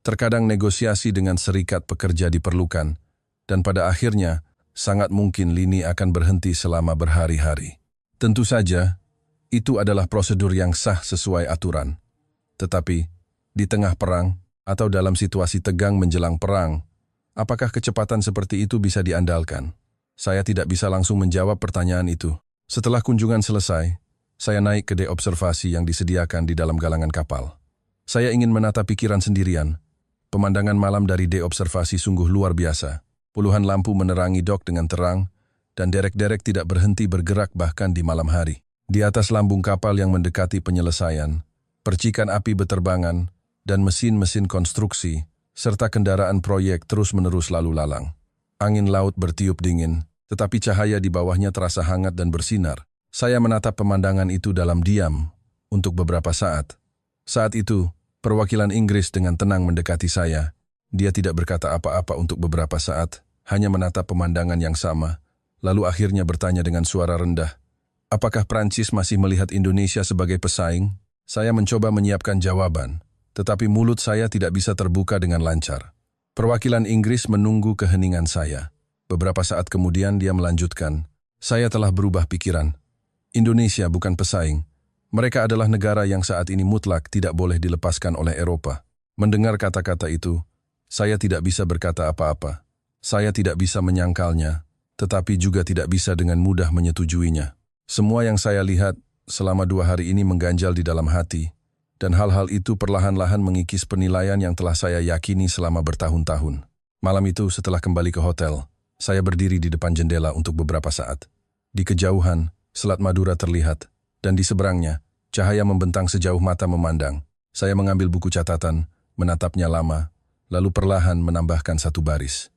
Terkadang negosiasi dengan serikat pekerja diperlukan, dan pada akhirnya sangat mungkin lini akan berhenti selama berhari-hari. Tentu saja, itu adalah prosedur yang sah sesuai aturan. Tetapi, di tengah perang atau dalam situasi tegang menjelang perang, apakah kecepatan seperti itu bisa diandalkan? Saya tidak bisa langsung menjawab pertanyaan itu. Setelah kunjungan selesai, saya naik ke dek observasi yang disediakan di dalam galangan kapal. Saya ingin menata pikiran sendirian. Pemandangan malam dari dek observasi sungguh luar biasa. Puluhan lampu menerangi dok dengan terang, dan derek-derek tidak berhenti bergerak bahkan di malam hari. Di atas lambung kapal yang mendekati penyelesaian, percikan api beterbangan, dan mesin-mesin konstruksi, serta kendaraan proyek terus-menerus lalu lalang. Angin laut bertiup dingin, tetapi cahaya di bawahnya terasa hangat dan bersinar. Saya menatap pemandangan itu dalam diam untuk beberapa saat. Saat itu, perwakilan Inggris dengan tenang mendekati saya. Dia tidak berkata apa-apa untuk beberapa saat, hanya menatap pemandangan yang sama, lalu akhirnya bertanya dengan suara rendah, "Apakah Prancis masih melihat Indonesia sebagai pesaing?" Saya mencoba menyiapkan jawaban, tetapi mulut saya tidak bisa terbuka dengan lancar. Perwakilan Inggris menunggu keheningan saya. Beberapa saat kemudian dia melanjutkan, "Saya telah berubah pikiran. Indonesia bukan pesaing. Mereka adalah negara yang saat ini mutlak tidak boleh dilepaskan oleh Eropa." Mendengar kata-kata itu, saya tidak bisa berkata apa-apa. Saya tidak bisa menyangkalnya, tetapi juga tidak bisa dengan mudah menyetujuinya. Semua yang saya lihat selama 2 hari ini mengganjal di dalam hati, dan hal-hal itu perlahan-lahan mengikis penilaian yang telah saya yakini selama bertahun-tahun. Malam itu setelah kembali ke hotel, saya berdiri di depan jendela untuk beberapa saat. Di kejauhan, Selat Madura terlihat, dan di seberangnya, cahaya membentang sejauh mata memandang. Saya mengambil buku catatan, menatapnya lama, lalu perlahan menambahkan satu baris.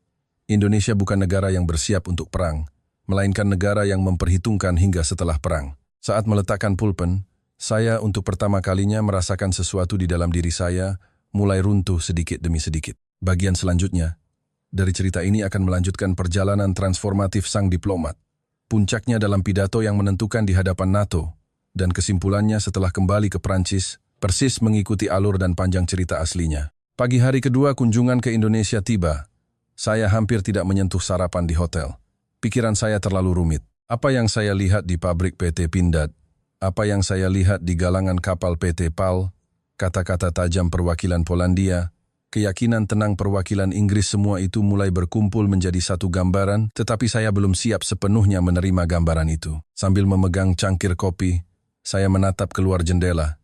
Indonesia bukan negara yang bersiap untuk perang, melainkan negara yang memperhitungkan hingga setelah perang. Saat meletakkan pulpen, saya untuk pertama kalinya merasakan sesuatu di dalam diri saya mulai runtuh sedikit demi sedikit. Bagian selanjutnya, dari cerita ini akan melanjutkan perjalanan transformatif sang diplomat. Puncaknya dalam pidato yang menentukan di hadapan NATO, dan kesimpulannya setelah kembali ke Prancis, persis mengikuti alur dan panjang cerita aslinya. Pagi hari kedua kunjungan ke Indonesia tiba. Saya hampir tidak menyentuh sarapan di hotel. Pikiran saya terlalu rumit. Apa yang saya lihat di pabrik PT Pindad, apa yang saya lihat di galangan kapal PT PAL, kata-kata tajam perwakilan Polandia, keyakinan tenang perwakilan Inggris, semua itu mulai berkumpul menjadi satu gambaran, tetapi saya belum siap sepenuhnya menerima gambaran itu. Sambil memegang cangkir kopi, saya menatap keluar jendela.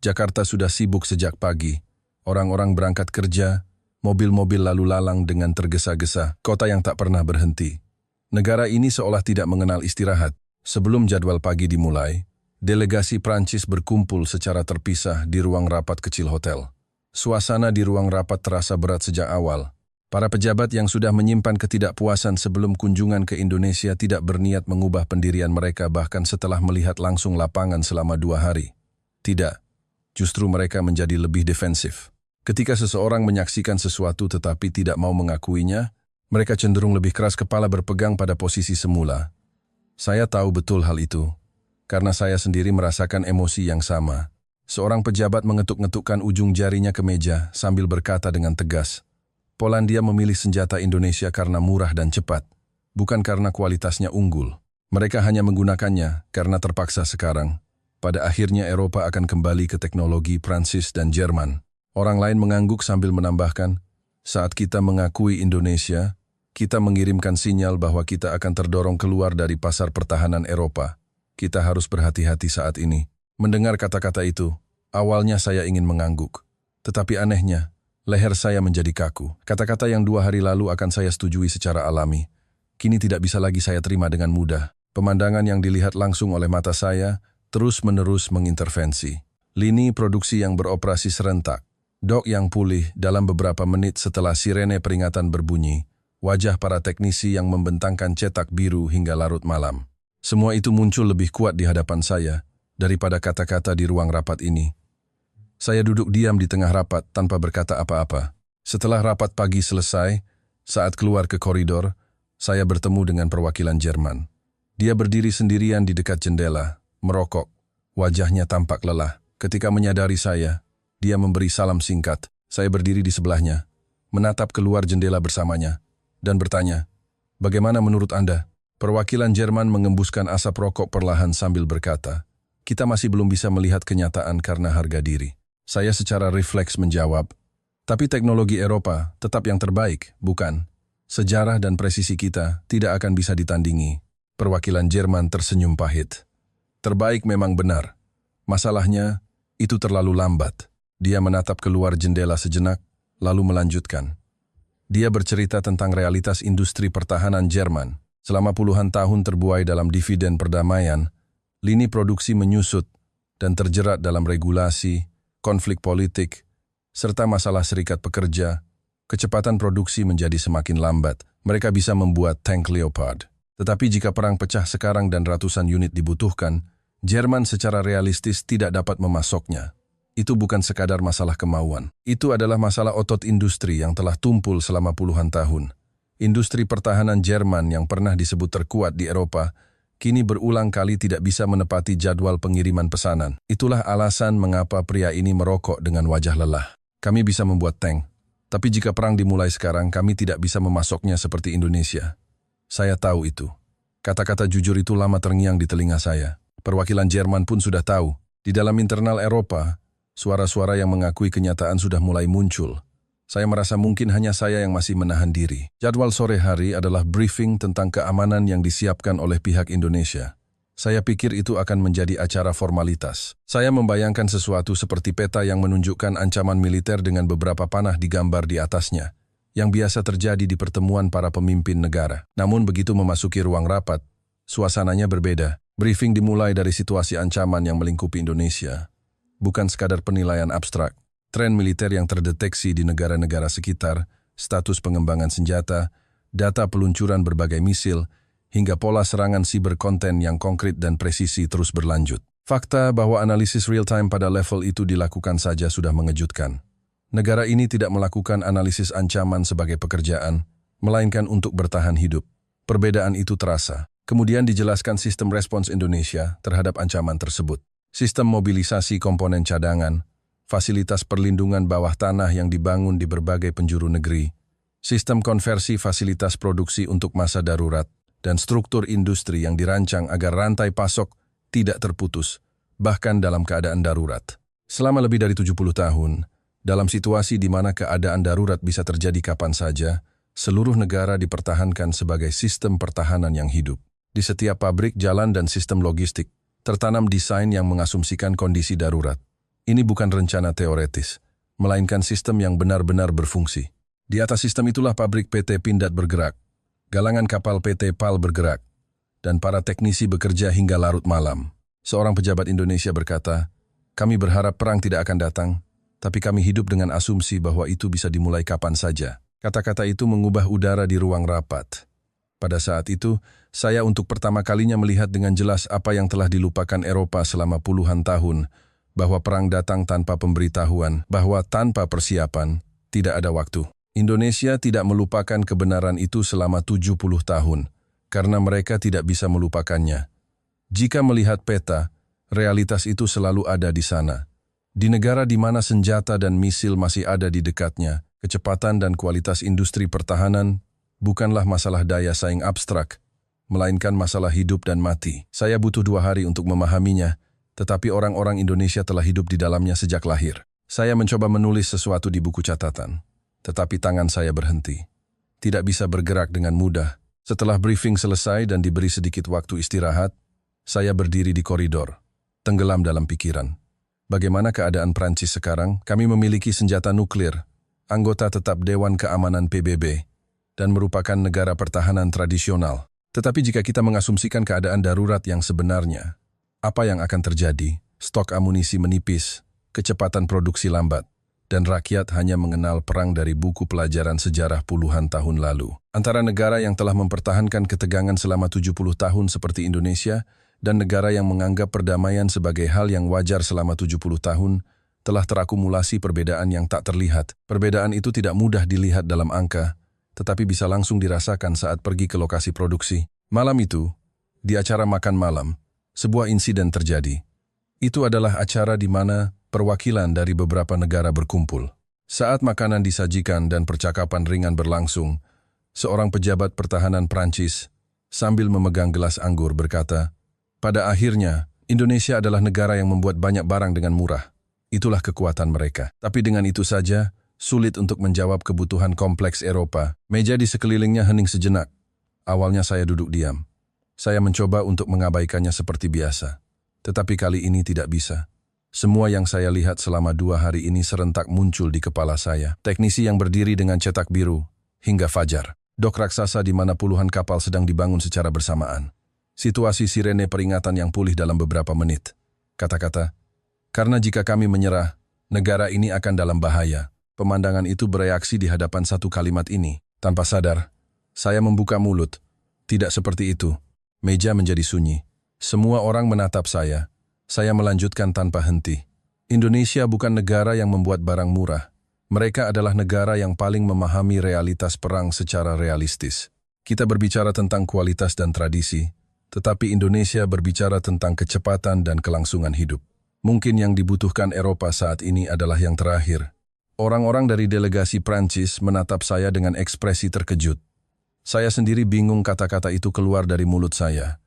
Jakarta sudah sibuk sejak pagi. Orang-orang berangkat kerja, mobil-mobil lalu lalang dengan tergesa-gesa, kota yang tak pernah berhenti. Negara ini seolah tidak mengenal istirahat. Sebelum jadwal pagi dimulai, delegasi Prancis berkumpul secara terpisah di ruang rapat kecil hotel. Suasana di ruang rapat terasa berat sejak awal. Para pejabat yang sudah menyimpan ketidakpuasan sebelum kunjungan ke Indonesia tidak berniat mengubah pendirian mereka bahkan setelah melihat langsung lapangan selama 2 hari. Tidak, justru mereka menjadi lebih defensif. Ketika seseorang menyaksikan sesuatu tetapi tidak mau mengakuinya, mereka cenderung lebih keras kepala berpegang pada posisi semula. Saya tahu betul hal itu, karena saya sendiri merasakan emosi yang sama. Seorang pejabat mengetuk-ngetukkan ujung jarinya ke meja sambil berkata dengan tegas, Polandia memilih senjata Indonesia karena murah dan cepat, bukan karena kualitasnya unggul. Mereka hanya menggunakannya karena terpaksa sekarang. Pada akhirnya Eropa akan kembali ke teknologi Prancis dan Jerman. Orang lain mengangguk sambil menambahkan, saat kita mengakui Indonesia, kita mengirimkan sinyal bahwa kita akan terdorong keluar dari pasar pertahanan Eropa. Kita harus berhati-hati saat ini. Mendengar kata-kata itu, awalnya saya ingin mengangguk. Tetapi anehnya, leher saya menjadi kaku. Kata-kata yang 2 hari lalu akan saya setujui secara alami. Kini tidak bisa lagi saya terima dengan mudah. Pemandangan yang dilihat langsung oleh mata saya terus-menerus mengintervensi. Lini produksi yang beroperasi serentak. Dok yang pulih dalam beberapa menit setelah sirene peringatan berbunyi. Wajah para teknisi yang membentangkan cetak biru hingga larut malam. Semua itu muncul lebih kuat di hadapan saya daripada kata-kata di ruang rapat ini. Saya duduk diam di tengah rapat tanpa berkata apa-apa. Setelah rapat pagi selesai, saat keluar ke koridor, saya bertemu dengan perwakilan Jerman. Dia berdiri sendirian di dekat jendela, merokok. Wajahnya tampak lelah. Ketika menyadari saya, dia memberi salam singkat. Saya berdiri di sebelahnya, menatap keluar jendela bersamanya, dan bertanya, "Bagaimana menurut Anda?" Perwakilan Jerman mengembuskan asap rokok perlahan sambil berkata, "Kita masih belum bisa melihat kenyataan karena harga diri." Saya secara refleks menjawab, "Tapi teknologi Eropa tetap yang terbaik, bukan? Sejarah dan presisi kita tidak akan bisa ditandingi." Perwakilan Jerman tersenyum pahit. "Terbaik memang benar. Masalahnya, itu terlalu lambat." Dia menatap keluar jendela sejenak, lalu melanjutkan. Dia bercerita tentang realitas industri pertahanan Jerman. Selama puluhan tahun terbuai dalam dividen perdamaian, lini produksi menyusut dan terjerat dalam regulasi, konflik politik, serta masalah serikat pekerja. Kecepatan produksi menjadi semakin lambat. Mereka bisa membuat tank Leopard. Tetapi jika perang pecah sekarang dan ratusan unit dibutuhkan, Jerman secara realistis tidak dapat memasoknya. Itu bukan sekadar masalah kemauan. Itu adalah masalah otot industri yang telah tumpul selama puluhan tahun. Industri pertahanan Jerman yang pernah disebut terkuat di Eropa, kini berulang kali tidak bisa menepati jadwal pengiriman pesanan. Itulah alasan mengapa pria ini merokok dengan wajah lelah. Kami bisa membuat tank, tapi jika perang dimulai sekarang, kami tidak bisa memasoknya seperti Indonesia. Saya tahu itu. Kata-kata jujur itu lama terngiang di telinga saya. Perwakilan Jerman pun sudah tahu. Di dalam internal Eropa, suara-suara yang mengakui kenyataan sudah mulai muncul. Saya merasa mungkin hanya saya yang masih menahan diri. Jadwal sore hari adalah briefing tentang keamanan yang disiapkan oleh pihak Indonesia. Saya pikir itu akan menjadi acara formalitas. Saya membayangkan sesuatu seperti peta yang menunjukkan ancaman militer dengan beberapa panah digambar di atasnya, yang biasa terjadi di pertemuan para pemimpin negara. Namun begitu memasuki ruang rapat, suasananya berbeda. Briefing dimulai dari situasi ancaman yang melingkupi Indonesia. Bukan sekadar penilaian abstrak. Tren militer yang terdeteksi di negara-negara sekitar, status pengembangan senjata, data peluncuran berbagai misil, hingga pola serangan siber konten yang konkret dan presisi terus berlanjut. Fakta bahwa analisis real-time pada level itu dilakukan saja sudah mengejutkan. Negara ini tidak melakukan analisis ancaman sebagai pekerjaan, melainkan untuk bertahan hidup. Perbedaan itu terasa. Kemudian dijelaskan sistem respons Indonesia terhadap ancaman tersebut. Sistem mobilisasi komponen cadangan, fasilitas perlindungan bawah tanah yang dibangun di berbagai penjuru negeri, sistem konversi fasilitas produksi untuk masa darurat, dan struktur industri yang dirancang agar rantai pasok tidak terputus, bahkan dalam keadaan darurat. Selama lebih dari 70 tahun, dalam situasi di mana keadaan darurat bisa terjadi kapan saja, seluruh negara dipertahankan sebagai sistem pertahanan yang hidup. Di setiap pabrik, jalan, dan sistem logistik, tertanam desain yang mengasumsikan kondisi darurat. Ini bukan rencana teoretis, melainkan sistem yang benar-benar berfungsi. Di atas sistem itulah pabrik PT Pindad bergerak, galangan kapal PT PAL bergerak, dan para teknisi bekerja hingga larut malam. Seorang pejabat Indonesia berkata, "Kami berharap perang tidak akan datang, tapi kami hidup dengan asumsi bahwa itu bisa dimulai kapan saja." Kata-kata itu mengubah udara di ruang rapat. Pada saat itu, saya untuk pertama kalinya melihat dengan jelas apa yang telah dilupakan Eropa selama puluhan tahun, bahwa perang datang tanpa pemberitahuan, bahwa tanpa persiapan, tidak ada waktu. Indonesia tidak melupakan kebenaran itu selama 70 tahun, karena mereka tidak bisa melupakannya. Jika melihat peta, realitas itu selalu ada di sana. Di negara di mana senjata dan misil masih ada di dekatnya, kecepatan dan kualitas industri pertahanan bukanlah masalah daya saing abstrak, melainkan masalah hidup dan mati. Saya butuh 2 hari untuk memahaminya, tetapi orang-orang Indonesia telah hidup di dalamnya sejak lahir. Saya mencoba menulis sesuatu di buku catatan, tetapi tangan saya berhenti. Tidak bisa bergerak dengan mudah. Setelah briefing selesai dan diberi sedikit waktu istirahat, saya berdiri di koridor, tenggelam dalam pikiran. Bagaimana keadaan Prancis sekarang? Kami memiliki senjata nuklir, anggota tetap Dewan Keamanan PBB, dan merupakan negara pertahanan tradisional. Tetapi jika kita mengasumsikan keadaan darurat yang sebenarnya, apa yang akan terjadi? Stok amunisi menipis, kecepatan produksi lambat, dan rakyat hanya mengenal perang dari buku pelajaran sejarah puluhan tahun lalu. Antara negara yang telah mempertahankan ketegangan selama 70 tahun seperti Indonesia dan negara yang menganggap perdamaian sebagai hal yang wajar selama 70 tahun, telah terakumulasi perbedaan yang tak terlihat. Perbedaan itu tidak mudah dilihat dalam angka, tetapi bisa langsung dirasakan saat pergi ke lokasi produksi. Malam itu, di acara makan malam, sebuah insiden terjadi. Itu adalah acara di mana perwakilan dari beberapa negara berkumpul. Saat makanan disajikan dan percakapan ringan berlangsung, seorang pejabat pertahanan Prancis, sambil memegang gelas anggur berkata, "Pada akhirnya, Indonesia adalah negara yang membuat banyak barang dengan murah. Itulah kekuatan mereka. Tapi dengan itu saja, sulit untuk menjawab kebutuhan kompleks Eropa." Meja di sekelilingnya hening sejenak. Awalnya saya duduk diam. Saya mencoba untuk mengabaikannya seperti biasa. Tetapi kali ini tidak bisa. Semua yang saya lihat selama 2 hari ini serentak muncul di kepala saya. Teknisi yang berdiri dengan cetak biru, hingga fajar. Dok raksasa di mana puluhan kapal sedang dibangun secara bersamaan. Situasi sirene peringatan yang pulih dalam beberapa menit. Kata-kata, "Karena jika kami menyerah, negara ini akan dalam bahaya." Pemandangan itu bereaksi di hadapan satu kalimat ini. Tanpa sadar, saya membuka mulut. Tidak seperti itu. Meja menjadi sunyi. Semua orang menatap saya. Saya melanjutkan tanpa henti. Indonesia bukan negara yang membuat barang murah. Mereka adalah negara yang paling memahami realitas perang secara realistis. Kita berbicara tentang kualitas dan tradisi, tetapi Indonesia berbicara tentang kecepatan dan kelangsungan hidup. Mungkin yang dibutuhkan Eropa saat ini adalah yang terakhir. Orang-orang dari delegasi Prancis menatap saya dengan ekspresi terkejut. Saya sendiri bingung kata-kata itu keluar dari mulut saya.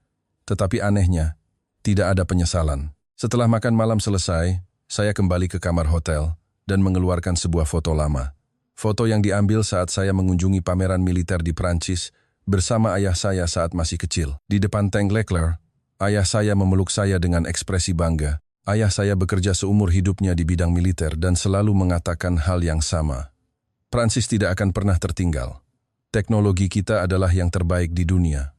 Tetapi anehnya, tidak ada penyesalan. Setelah makan malam selesai, saya kembali ke kamar hotel dan mengeluarkan sebuah foto lama. Foto yang diambil saat saya mengunjungi pameran militer di Prancis bersama ayah saya saat masih kecil. Di depan tank Leclerc, ayah saya memeluk saya dengan ekspresi bangga. Ayah saya bekerja seumur hidupnya di bidang militer dan selalu mengatakan hal yang sama. Prancis tidak akan pernah tertinggal. Teknologi kita adalah yang terbaik di dunia.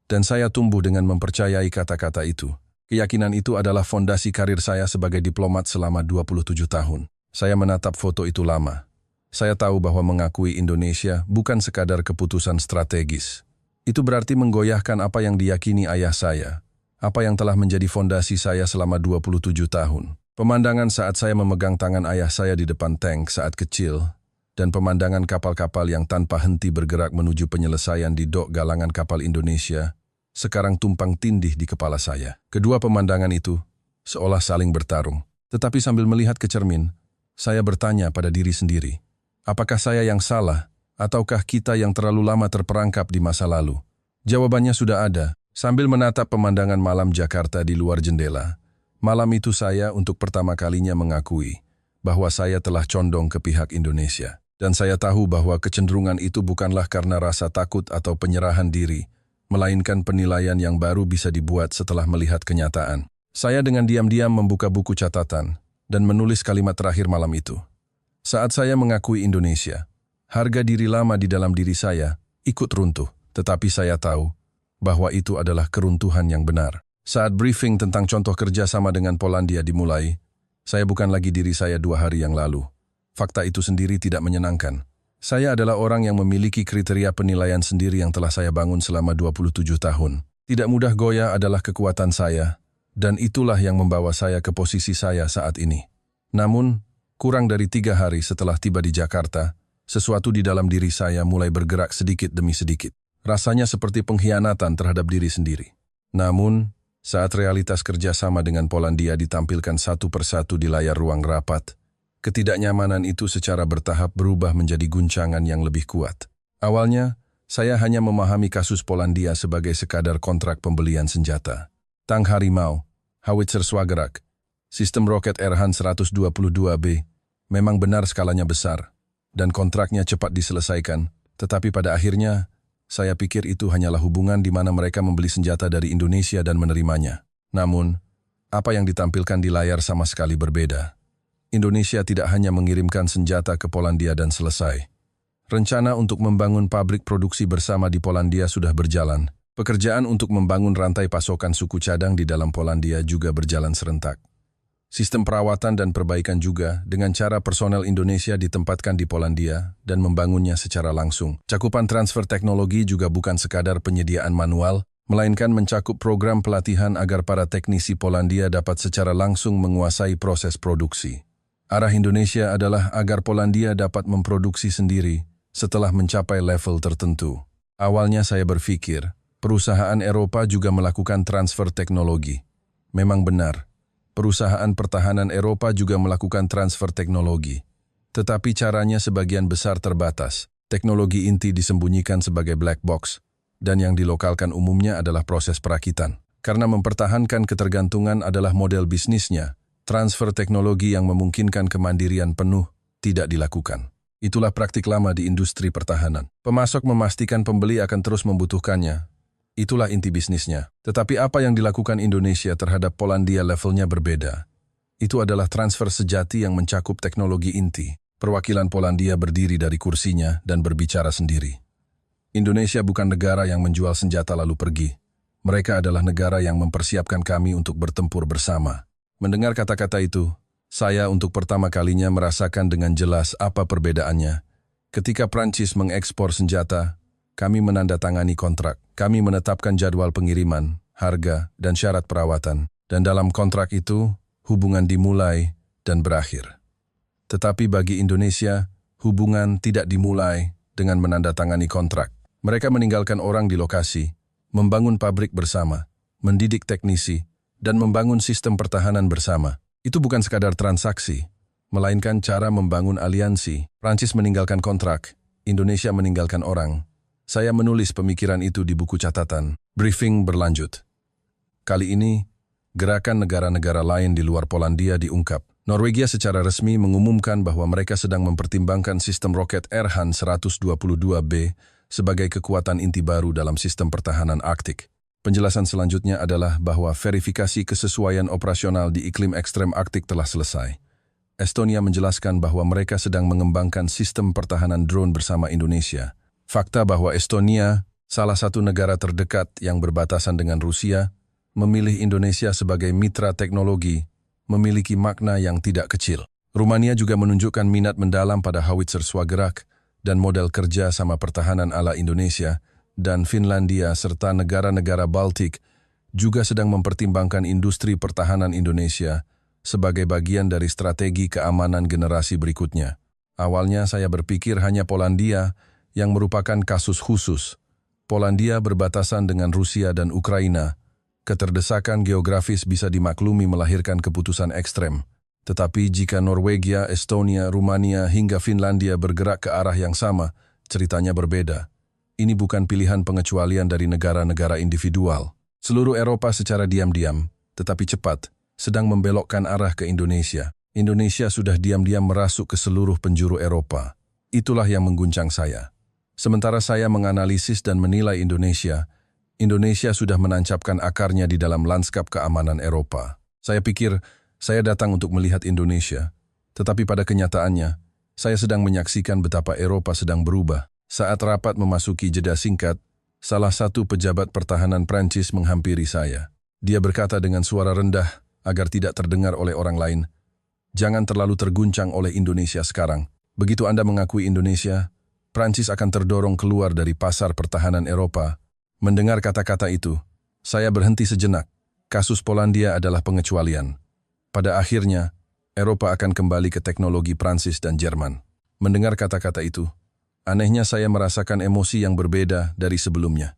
Dan saya tumbuh dengan mempercayai kata-kata itu. Keyakinan itu adalah fondasi karir saya sebagai diplomat selama 27 tahun. Saya menatap foto itu lama. Saya tahu bahwa mengakui Indonesia bukan sekadar keputusan strategis. Itu berarti menggoyahkan apa yang diyakini ayah saya, apa yang telah menjadi fondasi saya selama 27 tahun. Pemandangan saat saya memegang tangan ayah saya di depan tank saat kecil, dan pemandangan kapal-kapal yang tanpa henti bergerak menuju penyelesaian di dok galangan kapal Indonesia, sekarang tumpang tindih di kepala saya. Kedua pemandangan itu seolah saling bertarung. Tetapi sambil melihat ke cermin, saya bertanya pada diri sendiri, apakah saya yang salah, ataukah kita yang terlalu lama terperangkap di masa lalu? Jawabannya sudah ada. Sambil menatap pemandangan malam Jakarta di luar jendela, malam itu saya untuk pertama kalinya mengakui bahwa saya telah condong ke pihak Indonesia. Dan saya tahu bahwa kecenderungan itu bukanlah karena rasa takut atau penyerahan diri, melainkan penilaian yang baru bisa dibuat setelah melihat kenyataan. Saya dengan diam-diam membuka buku catatan, dan menulis kalimat terakhir malam itu. Saat saya mengakui Indonesia, harga diri lama di dalam diri saya ikut runtuh, tetapi saya tahu bahwa itu adalah keruntuhan yang benar. Saat briefing tentang contoh kerjasama dengan Polandia dimulai, saya bukan lagi diri saya 2 hari yang lalu. Fakta itu sendiri tidak menyenangkan. Saya adalah orang yang memiliki kriteria penilaian sendiri yang telah saya bangun selama 27 tahun. Tidak mudah goyah adalah kekuatan saya, dan itulah yang membawa saya ke posisi saya saat ini. Namun, kurang dari 3 hari setelah tiba di Jakarta, sesuatu di dalam diri saya mulai bergerak sedikit demi sedikit. Rasanya seperti pengkhianatan terhadap diri sendiri. Namun, saat realitas kerjasama dengan Polandia ditampilkan satu persatu di layar ruang rapat, ketidaknyamanan itu secara bertahap berubah menjadi guncangan yang lebih kuat. Awalnya, saya hanya memahami kasus Polandia sebagai sekadar kontrak pembelian senjata. Tank Harimau, Howitzer Skagerrak, sistem roket Erhan 122B, memang benar skalanya besar, dan kontraknya cepat diselesaikan, tetapi pada akhirnya, saya pikir itu hanyalah hubungan di mana mereka membeli senjata dari Indonesia dan menerimanya. Namun, apa yang ditampilkan di layar sama sekali berbeda. Indonesia tidak hanya mengirimkan senjata ke Polandia dan selesai. Rencana untuk membangun pabrik produksi bersama di Polandia sudah berjalan. Pekerjaan untuk membangun rantai pasokan suku cadang di dalam Polandia juga berjalan serentak. Sistem perawatan dan perbaikan juga dengan cara personel Indonesia ditempatkan di Polandia dan membangunnya secara langsung. Cakupan transfer teknologi juga bukan sekadar penyediaan manual, melainkan mencakup program pelatihan agar para teknisi Polandia dapat secara langsung menguasai proses produksi. Arah Indonesia adalah agar Polandia dapat memproduksi sendiri setelah mencapai level tertentu. Awalnya saya berpikir, perusahaan Eropa juga melakukan transfer teknologi. Memang benar. Perusahaan pertahanan Eropa juga melakukan transfer teknologi. Tetapi caranya sebagian besar terbatas. Teknologi inti disembunyikan sebagai black box, dan yang dilokalkan umumnya adalah proses perakitan. Karena mempertahankan ketergantungan adalah model bisnisnya, transfer teknologi yang memungkinkan kemandirian penuh tidak dilakukan. Itulah praktik lama di industri pertahanan. Pemasok memastikan pembeli akan terus membutuhkannya. Itulah inti bisnisnya. Tetapi apa yang dilakukan Indonesia terhadap Polandia levelnya berbeda. Itu adalah transfer sejati yang mencakup teknologi inti. Perwakilan Polandia berdiri dari kursinya dan berbicara sendiri. Indonesia bukan negara yang menjual senjata lalu pergi. Mereka adalah negara yang mempersiapkan kami untuk bertempur bersama. Mendengar kata-kata itu, saya untuk pertama kalinya merasakan dengan jelas apa perbedaannya. Ketika Prancis mengekspor senjata, kami menandatangani kontrak. Kami menetapkan jadwal pengiriman, harga, dan syarat perawatan. Dan dalam kontrak itu, hubungan dimulai dan berakhir. Tetapi bagi Indonesia, hubungan tidak dimulai dengan menandatangani kontrak. Mereka meninggalkan orang di lokasi, membangun pabrik bersama, mendidik teknisi, dan membangun sistem pertahanan bersama. Itu bukan sekadar transaksi, melainkan cara membangun aliansi. Prancis meninggalkan kontrak, Indonesia meninggalkan orang. Saya menulis pemikiran itu di buku catatan. Briefing berlanjut. Kali ini, gerakan negara-negara lain di luar Polandia diungkap. Norwegia secara resmi mengumumkan bahwa mereka sedang mempertimbangkan sistem roket Erhan 122B sebagai kekuatan inti baru dalam sistem pertahanan Arktik. Penjelasan selanjutnya adalah bahwa verifikasi kesesuaian operasional di iklim ekstrem Arktik telah selesai. Estonia menjelaskan bahwa mereka sedang mengembangkan sistem pertahanan drone bersama Indonesia. Fakta bahwa Estonia, salah satu negara terdekat yang berbatasan dengan Rusia, memilih Indonesia sebagai mitra teknologi, memiliki makna yang tidak kecil. Rumania juga menunjukkan minat mendalam pada Howitzer Skagerrak dan model kerja sama pertahanan ala Indonesia, dan Finlandia serta negara-negara Baltik juga sedang mempertimbangkan industri pertahanan Indonesia sebagai bagian dari strategi keamanan generasi berikutnya. Awalnya saya berpikir hanya Polandia yang merupakan kasus khusus. Polandia berbatasan dengan Rusia dan Ukraina. Keterdesakan geografis bisa dimaklumi melahirkan keputusan ekstrem. Tetapi jika Norwegia, Estonia, Rumania hingga Finlandia bergerak ke arah yang sama, ceritanya berbeda. Ini bukan pilihan pengecualian dari negara-negara individual. Seluruh Eropa secara diam-diam, tetapi cepat, sedang membelokkan arah ke Indonesia. Indonesia sudah diam-diam merasuk ke seluruh penjuru Eropa. Itulah yang mengguncang saya. Sementara saya menganalisis dan menilai Indonesia, Indonesia sudah menancapkan akarnya di dalam lanskap keamanan Eropa. Saya pikir Saya datang untuk melihat Indonesia, tetapi pada kenyataannya, saya sedang menyaksikan betapa Eropa sedang berubah. Saat rapat memasuki jeda singkat, salah satu pejabat pertahanan Prancis menghampiri saya. Dia berkata dengan suara rendah agar tidak terdengar oleh orang lain, "Jangan terlalu terguncang oleh Indonesia sekarang. Begitu Anda mengakui Indonesia, Prancis akan terdorong keluar dari pasar pertahanan Eropa." Mendengar kata-kata itu, saya berhenti sejenak. Kasus Polandia adalah pengecualian. Pada akhirnya, Eropa akan kembali ke teknologi Prancis dan Jerman. Mendengar kata-kata itu, anehnya saya merasakan emosi yang berbeda dari sebelumnya.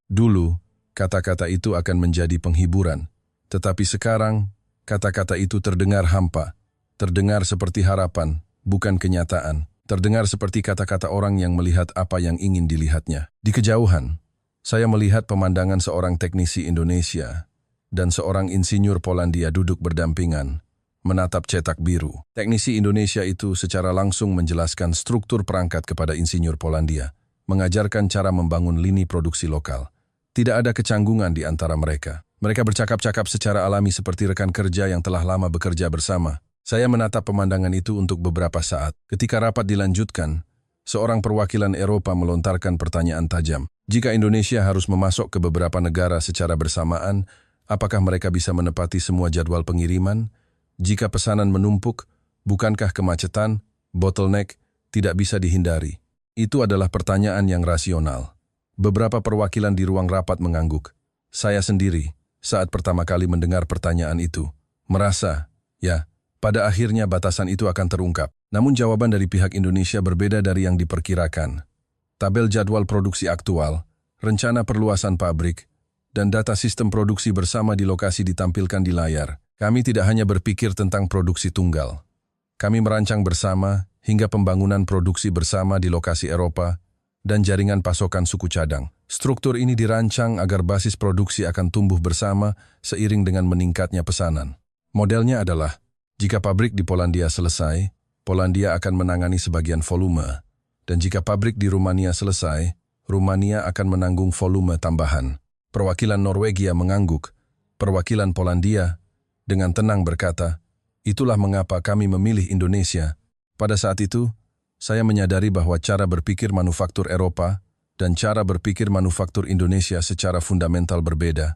Dulu, kata-kata itu akan menjadi penghiburan. Tetapi sekarang, kata-kata itu terdengar hampa. Terdengar seperti harapan, bukan kenyataan. Terdengar seperti kata-kata orang yang melihat apa yang ingin dilihatnya. Di kejauhan, saya melihat pemandangan seorang teknisi Indonesia dan seorang insinyur Polandia duduk berdampingan, menatap cetak biru. Teknisi Indonesia itu secara langsung menjelaskan struktur perangkat kepada insinyur Polandia, mengajarkan cara membangun lini produksi lokal. Tidak ada kecanggungan di antara mereka. Mereka bercakap-cakap secara alami seperti rekan kerja yang telah lama bekerja bersama. Saya menatap pemandangan itu untuk beberapa saat. Ketika rapat dilanjutkan, seorang perwakilan Eropa melontarkan pertanyaan tajam. Jika Indonesia harus memasok ke beberapa negara secara bersamaan, apakah mereka bisa menepati semua jadwal pengiriman? Jika pesanan menumpuk, bukankah kemacetan, bottleneck, tidak bisa dihindari? Itu adalah pertanyaan yang rasional. Beberapa perwakilan di ruang rapat mengangguk. Saya sendiri, saat pertama kali mendengar pertanyaan itu, merasa, ya, pada akhirnya batasan itu akan terungkap. Namun jawaban dari pihak Indonesia berbeda dari yang diperkirakan. Tabel jadwal produksi aktual, rencana perluasan pabrik, dan data sistem produksi bersama di lokasi ditampilkan di layar. Kami tidak hanya berpikir tentang produksi tunggal. Kami merancang bersama hingga pembangunan produksi bersama di lokasi Eropa dan jaringan pasokan suku cadang. Struktur ini dirancang agar basis produksi akan tumbuh bersama seiring dengan meningkatnya pesanan. Modelnya adalah, jika pabrik di Polandia selesai, Polandia akan menangani sebagian volume. Dan jika pabrik di Rumania selesai, Rumania akan menanggung volume tambahan. Perwakilan Norwegia mengangguk. Perwakilan Polandia dengan tenang berkata, "Itulah mengapa kami memilih Indonesia." Pada saat itu, saya menyadari bahwa cara berpikir manufaktur Eropa dan cara berpikir manufaktur Indonesia secara fundamental berbeda.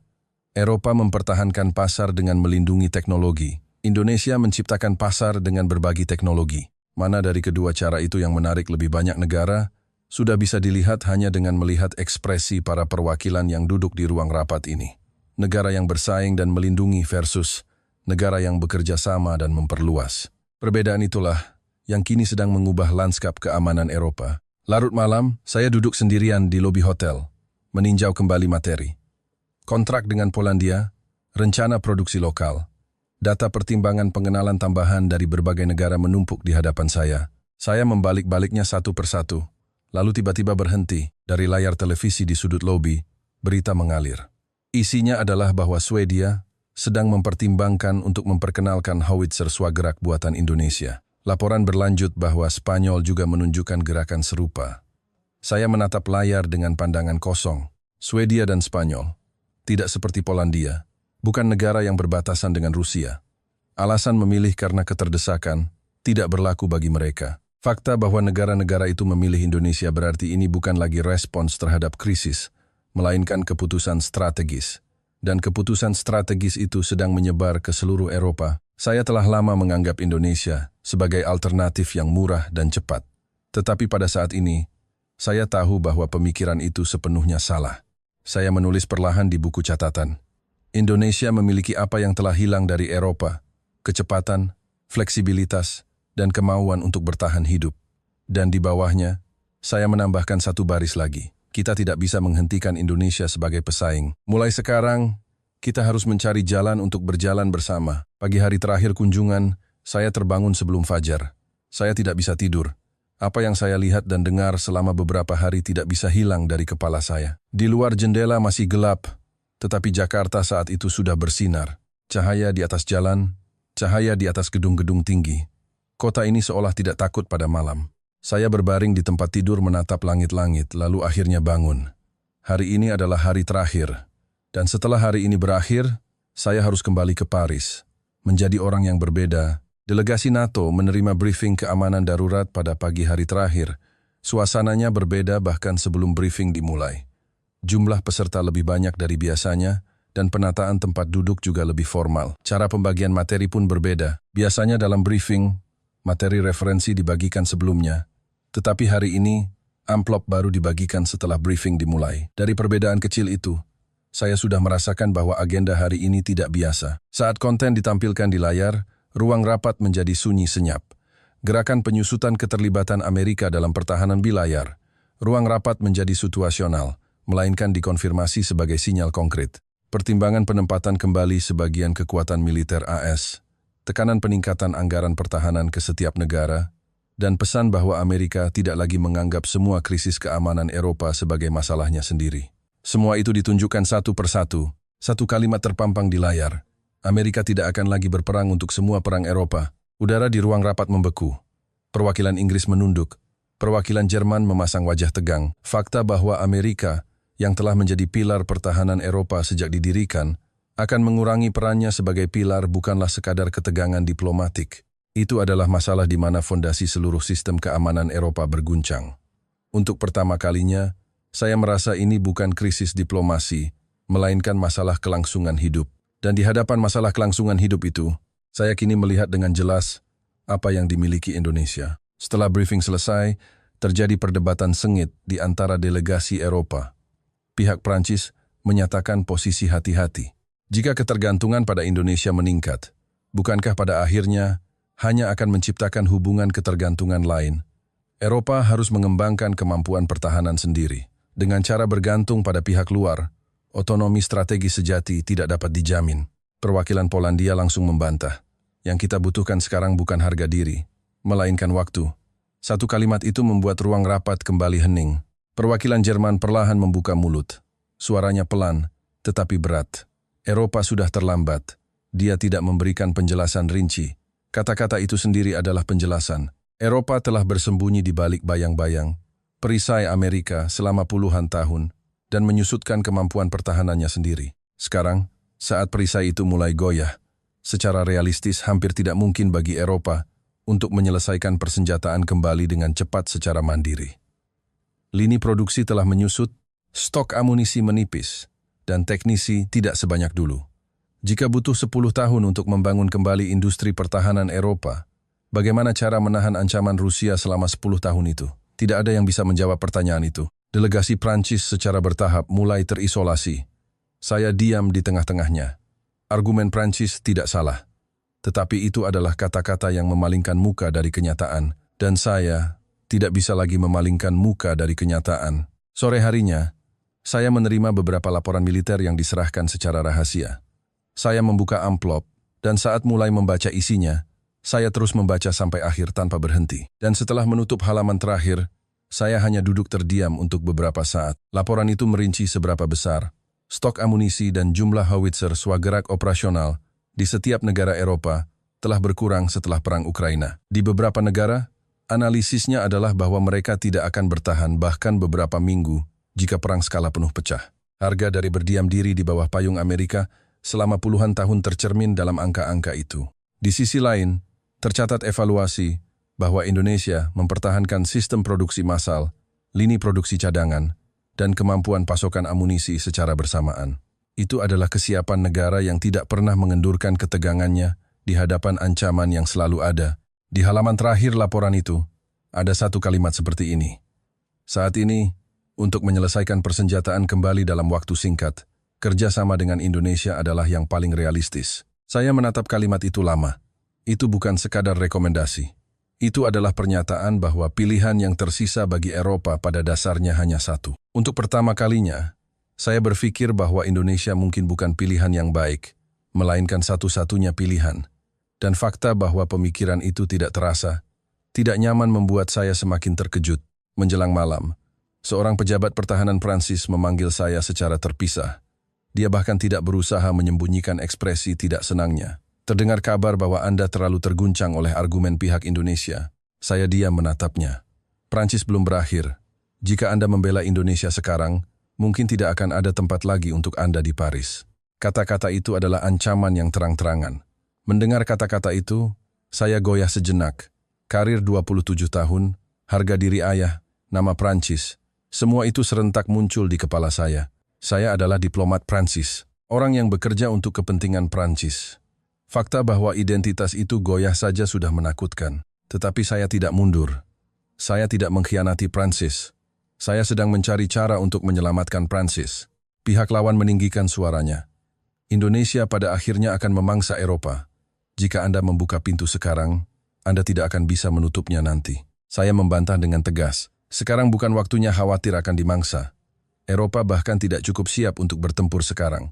Eropa mempertahankan pasar dengan melindungi teknologi. Indonesia menciptakan pasar dengan berbagi teknologi. Mana dari kedua cara itu yang menarik lebih banyak negara, sudah bisa dilihat hanya dengan melihat ekspresi para perwakilan yang duduk di ruang rapat ini. Negara yang bersaing dan melindungi versus negara yang bekerja sama dan memperluas. Perbedaan itulah yang kini sedang mengubah lanskap keamanan Eropa. Larut malam, saya duduk sendirian di lobi hotel, meninjau kembali materi. Kontrak dengan Polandia, rencana produksi lokal, data pertimbangan pengenalan tambahan dari berbagai negara menumpuk di hadapan saya. Saya membalik-baliknya satu persatu. Lalu tiba-tiba berhenti. Dari layar televisi di sudut lobi, berita mengalir. Isinya adalah bahwa Swedia sedang mempertimbangkan untuk memperkenalkan howitzer swagerak buatan Indonesia. Laporan berlanjut bahwa Spanyol juga menunjukkan gerakan serupa. Saya menatap layar dengan pandangan kosong. Swedia dan Spanyol, tidak seperti Polandia, bukan negara yang berbatasan dengan Rusia. Alasan memilih karena keterdesakan tidak berlaku bagi mereka. Fakta bahwa negara-negara itu memilih Indonesia berarti ini bukan lagi respons terhadap krisis, melainkan keputusan strategis. Dan keputusan strategis itu sedang menyebar ke seluruh Eropa. Saya telah lama menganggap Indonesia sebagai alternatif yang murah dan cepat. Tetapi pada saat ini, saya tahu bahwa pemikiran itu sepenuhnya salah. Saya menulis perlahan di buku catatan. Indonesia memiliki apa yang telah hilang dari Eropa, kecepatan, fleksibilitas, dan kemauan untuk bertahan hidup. Dan di bawahnya, saya menambahkan satu baris lagi. Kita tidak bisa menghentikan Indonesia sebagai pesaing. Mulai sekarang, kita harus mencari jalan untuk berjalan bersama. Pagi hari terakhir kunjungan, saya terbangun sebelum fajar. Saya tidak bisa tidur. Apa yang saya lihat dan dengar selama beberapa hari tidak bisa hilang dari kepala saya. Di luar jendela masih gelap, tetapi Jakarta saat itu sudah bersinar. Cahaya di atas jalan, cahaya di atas gedung-gedung tinggi. Kota ini seolah tidak takut pada malam. Saya berbaring di tempat tidur menatap langit-langit, lalu akhirnya bangun. Hari ini adalah hari terakhir. Dan setelah hari ini berakhir, saya harus kembali ke Paris. menjadi orang yang berbeda. Delegasi NATO menerima briefing keamanan darurat pada pagi hari terakhir. Suasananya berbeda bahkan sebelum briefing dimulai. Jumlah peserta lebih banyak dari biasanya, dan penataan tempat duduk juga lebih formal. Cara pembagian materi pun berbeda. Biasanya dalam briefing, materi referensi dibagikan sebelumnya. Tetapi hari ini, amplop baru dibagikan setelah briefing dimulai. Dari perbedaan kecil itu, saya sudah merasakan bahwa agenda hari ini tidak biasa. Saat konten ditampilkan di layar, ruang rapat menjadi sunyi senyap. Gerakan penyusutan keterlibatan Amerika dalam pertahanan bilayar. Ruang rapat menjadi situasional, melainkan dikonfirmasi sebagai sinyal konkret. Pertimbangan penempatan kembali sebagian kekuatan militer AS, tekanan peningkatan anggaran pertahanan ke setiap negara, dan pesan bahwa Amerika tidak lagi menganggap semua krisis keamanan Eropa sebagai masalahnya sendiri. Semua itu ditunjukkan satu persatu. Satu kalimat terpampang di layar. Amerika tidak akan lagi berperang untuk semua perang Eropa. Udara di ruang rapat membeku. Perwakilan Inggris menunduk. Perwakilan Jerman memasang wajah tegang. Fakta bahwa Amerika, yang telah menjadi pilar pertahanan Eropa sejak didirikan, akan mengurangi perannya sebagai pilar bukanlah sekadar ketegangan diplomatik. Itu adalah masalah di mana fondasi seluruh sistem keamanan Eropa berguncang. Untuk pertama kalinya, saya merasa ini bukan krisis diplomasi, melainkan masalah kelangsungan hidup. Dan di hadapan masalah kelangsungan hidup itu, saya kini melihat dengan jelas apa yang dimiliki Indonesia. Setelah briefing selesai, terjadi perdebatan sengit di antara delegasi Eropa. Pihak Prancis menyatakan posisi hati-hati. Jika ketergantungan pada Indonesia meningkat, bukankah pada akhirnya hanya akan menciptakan hubungan ketergantungan lain? Eropa harus mengembangkan kemampuan pertahanan sendiri. Dengan cara bergantung pada pihak luar, otonomi strategi sejati tidak dapat dijamin. Perwakilan Polandia langsung membantah. Yang kita butuhkan sekarang bukan harga diri, melainkan waktu. Satu kalimat itu membuat ruang rapat kembali hening. Perwakilan Jerman perlahan membuka mulut. Suaranya pelan, tetapi berat. Eropa sudah terlambat. Dia tidak memberikan penjelasan rinci. Kata-kata itu sendiri adalah penjelasan. Eropa telah bersembunyi di balik bayang-bayang, perisai Amerika selama puluhan tahun, dan menyusutkan kemampuan pertahanannya sendiri. Sekarang, saat perisai itu mulai goyah, secara realistis hampir tidak mungkin bagi Eropa untuk menyelesaikan persenjataan kembali dengan cepat secara mandiri. Lini produksi telah menyusut, stok amunisi menipis, dan teknisi tidak sebanyak dulu. Jika butuh 10 tahun untuk membangun kembali industri pertahanan Eropa, bagaimana cara menahan ancaman Rusia selama 10 tahun itu? Tidak ada yang bisa menjawab pertanyaan itu. Delegasi Prancis secara bertahap mulai terisolasi. Saya diam di tengah-tengahnya. Argumen Prancis tidak salah. Tetapi itu adalah kata-kata yang memalingkan muka dari kenyataan. Dan saya tidak bisa lagi memalingkan muka dari kenyataan. Sore harinya, saya menerima beberapa laporan militer yang diserahkan secara rahasia. Saya membuka amplop, dan saat mulai membaca isinya, saya terus membaca sampai akhir tanpa berhenti. Dan setelah menutup halaman terakhir, saya hanya duduk terdiam untuk beberapa saat. Laporan itu merinci seberapa besar stok amunisi dan jumlah howitzer swagerak operasional di setiap negara Eropa telah berkurang setelah perang Ukraina. Di beberapa negara, analisisnya adalah bahwa mereka tidak akan bertahan bahkan beberapa minggu jika perang skala penuh pecah. Harga dari berdiam diri di bawah payung Amerika selama puluhan tahun tercermin dalam angka-angka itu. Di sisi lain, tercatat evaluasi bahwa Indonesia mempertahankan sistem produksi massal, lini produksi cadangan, dan kemampuan pasokan amunisi secara bersamaan. Itu adalah kesiapan negara yang tidak pernah mengendurkan ketegangannya di hadapan ancaman yang selalu ada. Di halaman terakhir laporan itu, ada satu kalimat seperti ini. Saat ini, untuk menyelesaikan persenjataan kembali dalam waktu singkat, kerjasama dengan Indonesia adalah yang paling realistis. Saya menatap kalimat itu lama. Itu bukan sekadar rekomendasi. Itu adalah pernyataan bahwa pilihan yang tersisa bagi Eropa pada dasarnya hanya satu. Untuk pertama kalinya, saya berpikir bahwa Indonesia mungkin bukan pilihan yang baik, melainkan satu-satunya pilihan. Dan fakta bahwa pemikiran itu tidak terasa, tidak nyaman membuat saya semakin terkejut. Menjelang malam, seorang pejabat pertahanan Prancis memanggil saya secara terpisah. Dia bahkan tidak berusaha menyembunyikan ekspresi tidak senangnya. Terdengar kabar bahwa Anda terlalu terguncang oleh argumen pihak Indonesia. Saya diam menatapnya. Prancis belum berakhir. Jika Anda membela Indonesia sekarang, mungkin tidak akan ada tempat lagi untuk Anda di Paris. Kata-kata itu adalah ancaman yang terang-terangan. Mendengar kata-kata itu, saya goyah sejenak. Karir 27 tahun, harga diri ayah, nama Prancis. Semua itu serentak muncul di kepala saya. Saya adalah diplomat Prancis, orang yang bekerja untuk kepentingan Prancis. Fakta bahwa identitas itu goyah saja sudah menakutkan. Tetapi saya tidak mundur. Saya tidak mengkhianati Prancis. Saya sedang mencari cara untuk menyelamatkan Prancis. Pihak lawan meninggikan suaranya. Indonesia pada akhirnya akan memangsa Eropa. Jika Anda membuka pintu sekarang, Anda tidak akan bisa menutupnya nanti. Saya membantah dengan tegas. Sekarang bukan waktunya khawatir akan dimangsa. Eropa bahkan tidak cukup siap untuk bertempur sekarang.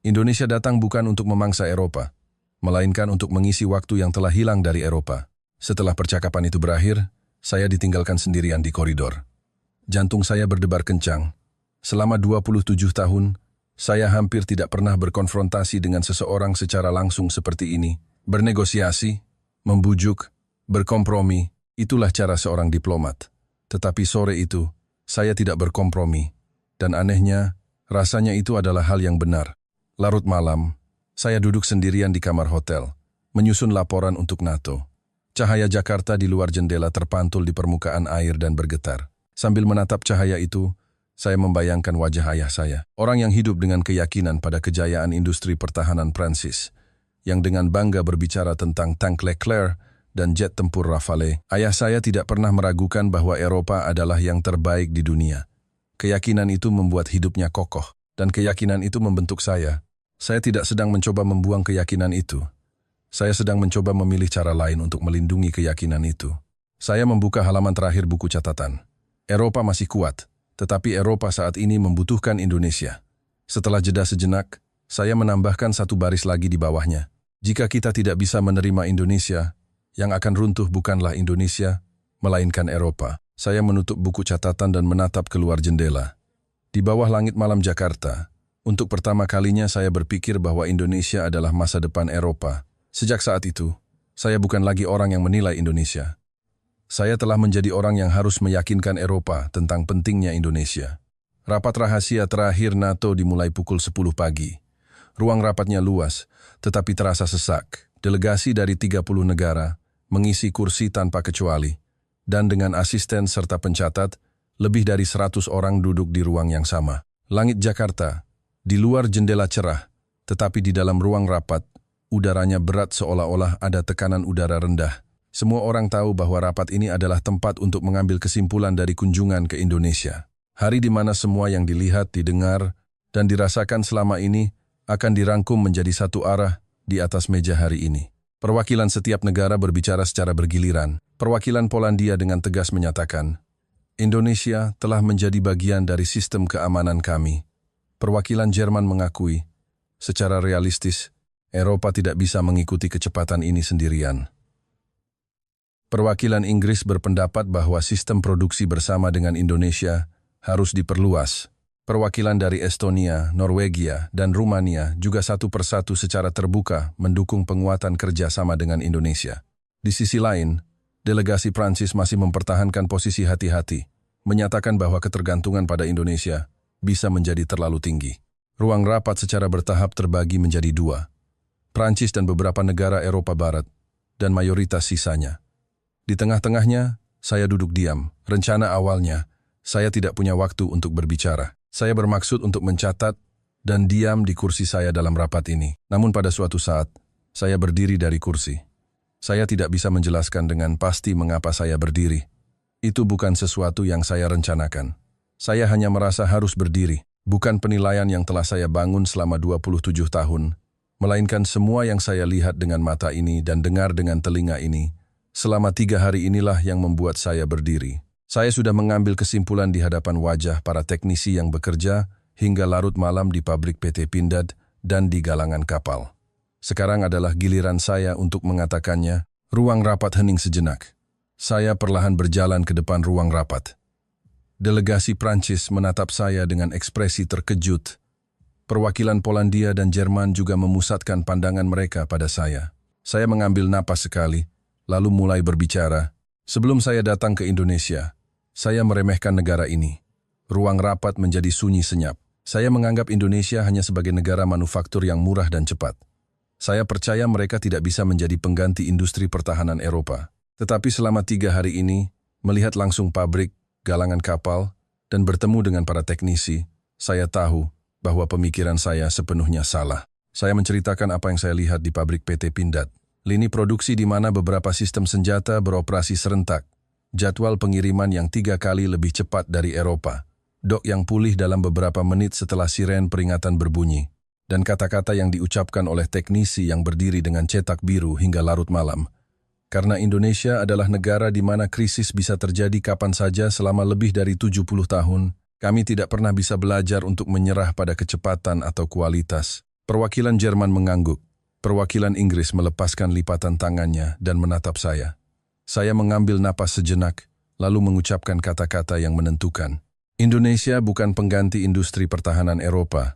Indonesia datang bukan untuk memangsa Eropa, melainkan untuk mengisi waktu yang telah hilang dari Eropa. Setelah percakapan itu berakhir, saya ditinggalkan sendirian di koridor. Jantung saya berdebar kencang. Selama 27 tahun, saya hampir tidak pernah berkonfrontasi dengan seseorang secara langsung seperti ini. Bernegosiasi, membujuk, berkompromi, itulah cara seorang diplomat. Tetapi sore itu, saya tidak berkompromi. Dan anehnya, rasanya itu adalah hal yang benar. Larut malam, saya duduk sendirian di kamar hotel, menyusun laporan untuk NATO. Cahaya Jakarta di luar jendela terpantul di permukaan air dan bergetar. Sambil menatap cahaya itu, saya membayangkan wajah ayah saya. Orang yang hidup dengan keyakinan pada kejayaan industri pertahanan Prancis, yang dengan bangga berbicara tentang tank Leclerc dan jet tempur Rafale. Ayah saya tidak pernah meragukan bahwa Eropa adalah yang terbaik di dunia. Keyakinan itu membuat hidupnya kokoh, dan keyakinan itu membentuk saya. Saya tidak sedang mencoba membuang keyakinan itu. Saya sedang mencoba memilih cara lain untuk melindungi keyakinan itu. Saya membuka halaman terakhir buku catatan. Eropa masih kuat, tetapi Eropa saat ini membutuhkan Indonesia. Setelah jeda sejenak, saya menambahkan satu baris lagi di bawahnya. Jika kita tidak bisa menerima Indonesia, yang akan runtuh bukanlah Indonesia, melainkan Eropa. Saya menutup buku catatan dan menatap keluar jendela. Di bawah langit malam Jakarta, untuk pertama kalinya saya berpikir bahwa Indonesia adalah masa depan Eropa. Sejak saat itu, saya bukan lagi orang yang menilai Indonesia. Saya telah menjadi orang yang harus meyakinkan Eropa tentang pentingnya Indonesia. Rapat rahasia terakhir NATO dimulai pukul 10 pagi. Ruang rapatnya luas, tetapi terasa sesak. Delegasi dari 30 negara mengisi kursi tanpa kecuali. Dan dengan asisten serta pencatat, lebih dari 100 orang duduk di ruang yang sama. Langit Jakarta, di luar jendela cerah, tetapi di dalam ruang rapat, udaranya berat seolah-olah ada tekanan udara rendah. Semua orang tahu bahwa rapat ini adalah tempat untuk mengambil kesimpulan dari kunjungan ke Indonesia. Hari di mana semua yang dilihat, didengar, dan dirasakan selama ini akan dirangkum menjadi satu arah di atas meja hari ini. Perwakilan setiap negara berbicara secara bergiliran. Perwakilan Polandia dengan tegas menyatakan, Indonesia telah menjadi bagian dari sistem keamanan kami. Perwakilan Jerman mengakui, secara realistis, Eropa tidak bisa mengikuti kecepatan ini sendirian. Perwakilan Inggris berpendapat bahwa sistem produksi bersama dengan Indonesia harus diperluas. Perwakilan dari Estonia, Norwegia, dan Rumania juga satu persatu secara terbuka mendukung penguatan kerjasama dengan Indonesia. Di sisi lain, delegasi Prancis masih mempertahankan posisi hati-hati, menyatakan bahwa ketergantungan pada Indonesia bisa menjadi terlalu tinggi. Ruang rapat secara bertahap terbagi menjadi dua, Prancis dan beberapa negara Eropa Barat, dan mayoritas sisanya. Di tengah-tengahnya, saya duduk diam. Rencana awalnya, saya tidak punya waktu untuk berbicara. Saya bermaksud untuk mencatat dan diam di kursi saya dalam rapat ini. Namun pada suatu saat, saya berdiri dari kursi. Saya tidak bisa menjelaskan dengan pasti mengapa saya berdiri. Itu bukan sesuatu yang saya rencanakan. Saya hanya merasa harus berdiri. Bukan penilaian yang telah saya bangun selama 27 tahun, melainkan semua yang saya lihat dengan mata ini dan dengar dengan telinga ini. Selama 3 hari inilah yang membuat saya berdiri. Saya sudah mengambil kesimpulan di hadapan wajah para teknisi yang bekerja hingga larut malam di pabrik PT Pindad dan di galangan kapal. Sekarang adalah giliran saya untuk mengatakannya. Ruang rapat hening sejenak. Saya perlahan berjalan ke depan ruang rapat. Delegasi Prancis menatap saya dengan ekspresi terkejut. Perwakilan Polandia dan Jerman juga memusatkan pandangan mereka pada saya. Saya mengambil napas sekali, lalu mulai berbicara. Sebelum saya datang ke Indonesia, saya meremehkan negara ini. Ruang rapat menjadi sunyi senyap. Saya menganggap Indonesia hanya sebagai negara manufaktur yang murah dan cepat. Saya percaya mereka tidak bisa menjadi pengganti industri pertahanan Eropa. Tetapi selama 3 hari ini, melihat langsung pabrik, galangan kapal, dan bertemu dengan para teknisi, saya tahu bahwa pemikiran saya sepenuhnya salah. Saya menceritakan apa yang saya lihat di pabrik PT Pindad. Lini produksi di mana beberapa sistem senjata beroperasi serentak. Jadwal pengiriman yang 3 kali lebih cepat dari Eropa. Dok yang pulih dalam beberapa menit setelah siren peringatan berbunyi. Dan kata-kata yang diucapkan oleh teknisi yang berdiri dengan cetak biru hingga larut malam. Karena Indonesia adalah negara di mana krisis bisa terjadi kapan saja selama lebih dari 70 tahun, kami tidak pernah bisa belajar untuk menyerah pada kecepatan atau kualitas. Perwakilan Jerman mengangguk. Perwakilan Inggris melepaskan lipatan tangannya dan menatap saya. Saya mengambil napas sejenak, lalu mengucapkan kata-kata yang menentukan. Indonesia bukan pengganti industri pertahanan Eropa.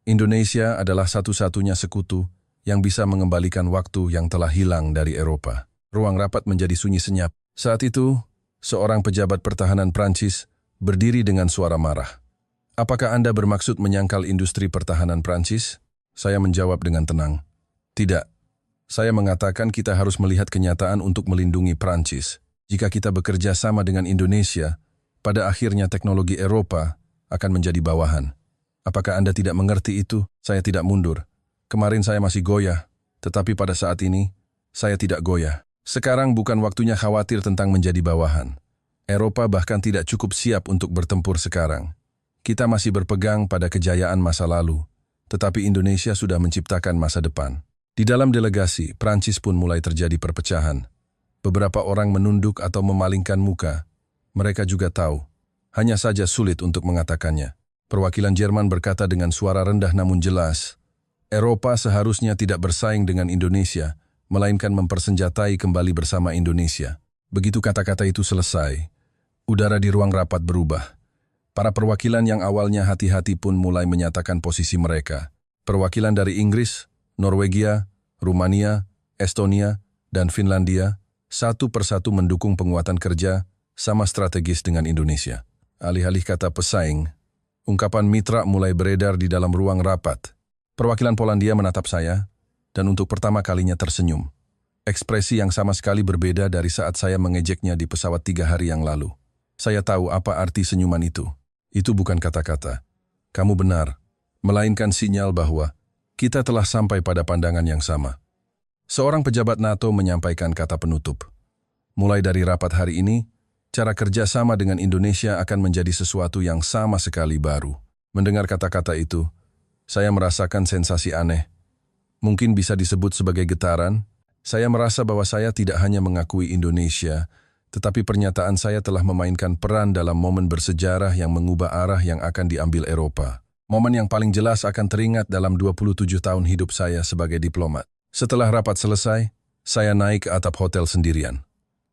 Indonesia adalah satu-satunya sekutu yang bisa mengembalikan waktu yang telah hilang dari Eropa. Ruang rapat menjadi sunyi senyap. Saat itu, seorang pejabat pertahanan Prancis berdiri dengan suara marah. Apakah Anda bermaksud menyangkal industri pertahanan Prancis? Saya menjawab dengan tenang. Tidak. Saya mengatakan kita harus melihat kenyataan untuk melindungi Prancis. Jika kita bekerja sama dengan Indonesia, pada akhirnya teknologi Eropa akan menjadi bawahan. Apakah Anda tidak mengerti itu? Saya tidak mundur. Kemarin saya masih goyah, tetapi pada saat ini, saya tidak goyah. Sekarang bukan waktunya khawatir tentang menjadi bawahan. Eropa bahkan tidak cukup siap untuk bertempur sekarang. Kita masih berpegang pada kejayaan masa lalu, tetapi Indonesia sudah menciptakan masa depan. Di dalam delegasi, Prancis pun mulai terjadi perpecahan. Beberapa orang menunduk atau memalingkan muka. Mereka juga tahu, hanya saja sulit untuk mengatakannya. Perwakilan Jerman berkata dengan suara rendah namun jelas, Eropa seharusnya tidak bersaing dengan Indonesia, melainkan mempersenjatai kembali bersama Indonesia. Begitu kata-kata itu selesai, udara di ruang rapat berubah. Para perwakilan yang awalnya hati-hati pun mulai menyatakan posisi mereka. Perwakilan dari Inggris, Norwegia, Rumania, Estonia, dan Finlandia satu persatu mendukung penguatan kerja sama strategis dengan Indonesia. Alih-alih kata pesaing, ungkapan mitra mulai beredar di dalam ruang rapat. Perwakilan Polandia menatap saya, dan untuk pertama kalinya tersenyum. Ekspresi yang sama sekali berbeda dari saat saya mengejeknya di pesawat 3 hari yang lalu. Saya tahu apa arti senyuman itu. Itu bukan kata-kata. Kamu benar, melainkan sinyal bahwa kita telah sampai pada pandangan yang sama. Seorang pejabat NATO menyampaikan kata penutup. Mulai dari rapat hari ini, cara kerja sama dengan Indonesia akan menjadi sesuatu yang sama sekali baru. Mendengar kata-kata itu, saya merasakan sensasi aneh. Mungkin bisa disebut sebagai getaran. Saya merasa bahwa saya tidak hanya mengakui Indonesia, tetapi pernyataan saya telah memainkan peran dalam momen bersejarah yang mengubah arah yang akan diambil Eropa. Momen yang paling jelas akan teringat dalam 27 tahun hidup saya sebagai diplomat. Setelah rapat selesai, saya naik ke atap hotel sendirian.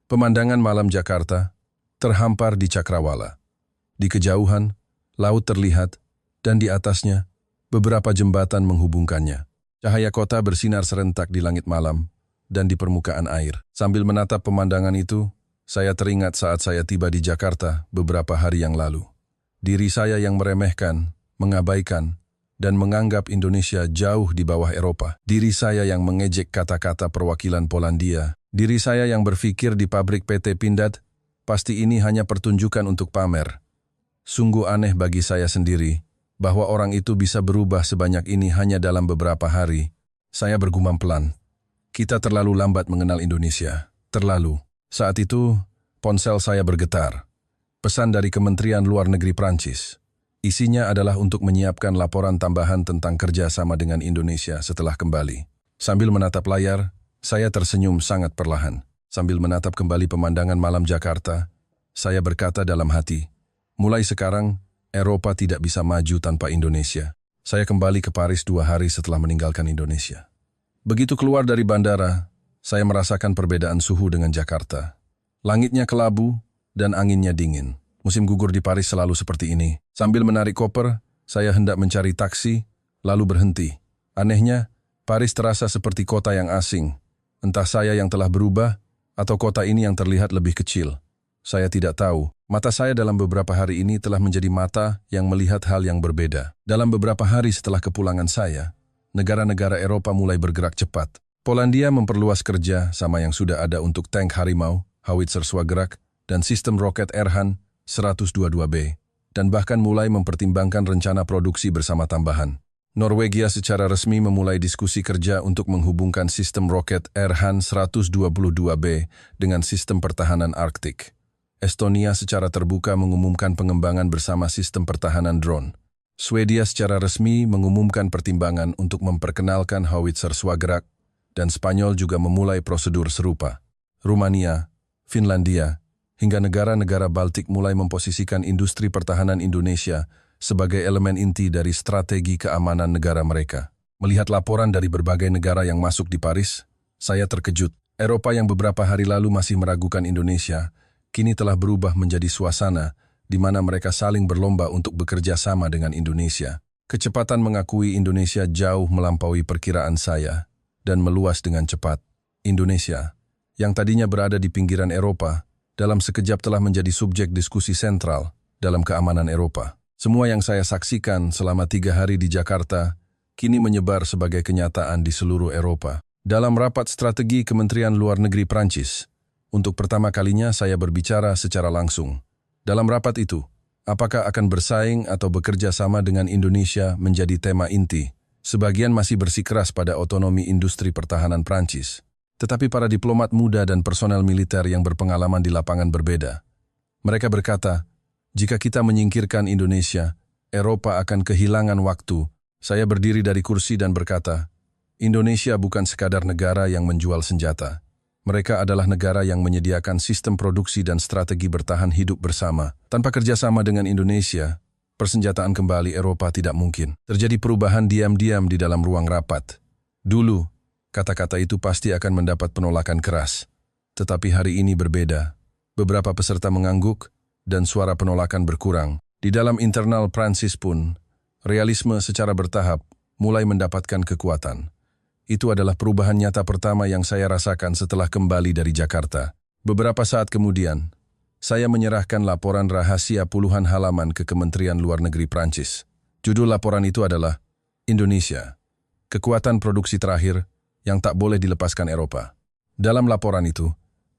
Pemandangan malam Jakarta terhampar di Cakrawala. Di kejauhan, laut terlihat, dan di atasnya, beberapa jembatan menghubungkannya. Cahaya kota bersinar serentak di langit malam dan di permukaan air. Sambil menatap pemandangan itu, saya teringat saat saya tiba di Jakarta beberapa hari yang lalu. Diri saya yang meremehkan, mengabaikan, dan menganggap Indonesia jauh di bawah Eropa. Diri saya yang mengejek kata-kata perwakilan Polandia. Diri saya yang berpikir di pabrik PT Pindad, pasti ini hanya pertunjukan untuk pamer. Sungguh aneh bagi saya sendiri, bahwa orang itu bisa berubah sebanyak ini hanya dalam beberapa hari. Saya bergumam pelan. Kita terlalu lambat mengenal Indonesia. Terlalu. Saat itu, ponsel saya bergetar. Pesan dari Kementerian Luar Negeri Prancis. Isinya adalah untuk menyiapkan laporan tambahan tentang kerjasama dengan Indonesia setelah kembali. Sambil menatap layar, saya tersenyum sangat perlahan. Sambil menatap kembali pemandangan malam Jakarta, saya berkata dalam hati, mulai sekarang, Eropa tidak bisa maju tanpa Indonesia. Saya kembali ke Paris 2 hari setelah meninggalkan Indonesia. Begitu keluar dari bandara, saya merasakan perbedaan suhu dengan Jakarta. Langitnya kelabu dan anginnya dingin. Musim gugur di Paris selalu seperti ini. Sambil menarik koper, saya hendak mencari taksi, lalu berhenti. Anehnya, Paris terasa seperti kota yang asing. Entah saya yang telah berubah, atau kota ini yang terlihat lebih kecil. Saya tidak tahu. Mata saya dalam beberapa hari ini telah menjadi mata yang melihat hal yang berbeda. Dalam beberapa hari setelah kepulangan saya, negara-negara Eropa mulai bergerak cepat. Polandia memperluas kerja sama yang sudah ada untuk tank Harimau, howitzer Swagerak, dan sistem roket Erhan 122B, dan bahkan mulai mempertimbangkan rencana produksi bersama tambahan. Norwegia secara resmi memulai diskusi kerja untuk menghubungkan sistem roket Erhan 122B dengan sistem pertahanan Arktik. Estonia secara terbuka mengumumkan pengembangan bersama sistem pertahanan drone. Swedia secara resmi mengumumkan pertimbangan untuk memperkenalkan howitzer Swagerak, dan Spanyol juga memulai prosedur serupa. Rumania, Finlandia, hingga negara-negara Baltik mulai memposisikan industri pertahanan Indonesia sebagai elemen inti dari strategi keamanan negara mereka. Melihat laporan dari berbagai negara yang masuk di Paris, saya terkejut. Eropa yang beberapa hari lalu masih meragukan Indonesia, kini telah berubah menjadi suasana di mana mereka saling berlomba untuk bekerja sama dengan Indonesia. Kecepatan mengakui Indonesia jauh melampaui perkiraan saya dan meluas dengan cepat. Indonesia, yang tadinya berada di pinggiran Eropa, dalam sekejap telah menjadi subjek diskusi sentral dalam keamanan Eropa. Semua yang saya saksikan selama 3 hari di Jakarta kini menyebar sebagai kenyataan di seluruh Eropa. Dalam rapat strategi Kementerian Luar Negeri Prancis, untuk pertama kalinya saya berbicara secara langsung. Dalam rapat itu, apakah akan bersaing atau bekerja sama dengan Indonesia menjadi tema inti. Sebagian masih bersikeras pada otonomi industri pertahanan Prancis. Tetapi para diplomat muda dan personel militer yang berpengalaman di lapangan berbeda. Mereka berkata, jika kita menyingkirkan Indonesia, Eropa akan kehilangan waktu. Saya berdiri dari kursi dan berkata, Indonesia bukan sekadar negara yang menjual senjata. Mereka adalah negara yang menyediakan sistem produksi dan strategi bertahan hidup bersama. Tanpa kerjasama dengan Indonesia, persenjataan kembali Eropa tidak mungkin. Terjadi perubahan diam-diam di dalam ruang rapat. Dulu, kata-kata itu pasti akan mendapat penolakan keras. Tetapi hari ini berbeda. Beberapa peserta mengangguk dan suara penolakan berkurang. Di dalam internal Prancis pun, realisme secara bertahap mulai mendapatkan kekuatan. Itu adalah perubahan nyata pertama yang saya rasakan setelah kembali dari Jakarta. Beberapa saat kemudian, saya menyerahkan laporan rahasia puluhan halaman ke Kementerian Luar Negeri Prancis. Judul laporan itu adalah Indonesia, kekuatan produksi terakhir yang tak boleh dilepaskan Eropa. Dalam laporan itu,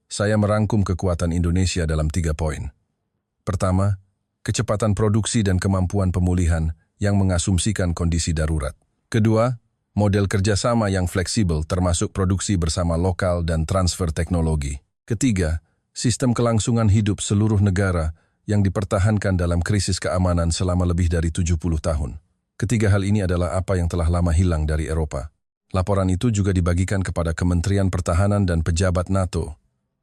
saya merangkum kekuatan Indonesia dalam 3 poin. Pertama, kecepatan produksi dan kemampuan pemulihan yang mengasumsikan kondisi darurat. Kedua, model kerjasama yang fleksibel termasuk produksi bersama lokal dan transfer teknologi. Ketiga, sistem kelangsungan hidup seluruh negara yang dipertahankan dalam krisis keamanan selama lebih dari 70 tahun. Ketiga hal ini adalah apa yang telah lama hilang dari Eropa. Laporan itu juga dibagikan kepada Kementerian Pertahanan dan pejabat NATO.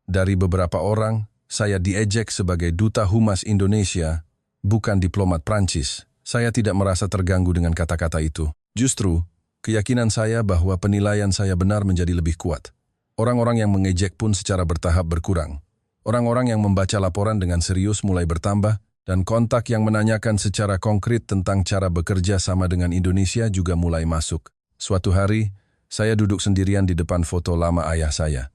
Dari beberapa orang, saya diejek sebagai Duta Humas Indonesia, bukan diplomat Prancis. Saya tidak merasa terganggu dengan kata-kata itu. Justru, keyakinan saya bahwa penilaian saya benar menjadi lebih kuat. Orang-orang yang mengejek pun secara bertahap berkurang. Orang-orang yang membaca laporan dengan serius mulai bertambah, dan kontak yang menanyakan secara konkret tentang cara bekerja sama dengan Indonesia juga mulai masuk. Suatu hari, saya duduk sendirian di depan foto lama ayah saya.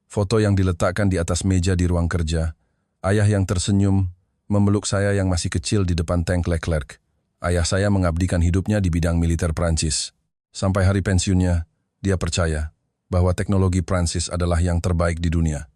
Foto yang diletakkan di atas meja di ruang kerja. Ayah yang tersenyum, memeluk saya yang masih kecil di depan tank Leclerc. Ayah saya mengabdikan hidupnya di bidang militer Prancis. Sampai hari pensiunnya, dia percaya bahwa teknologi Prancis adalah yang terbaik di dunia.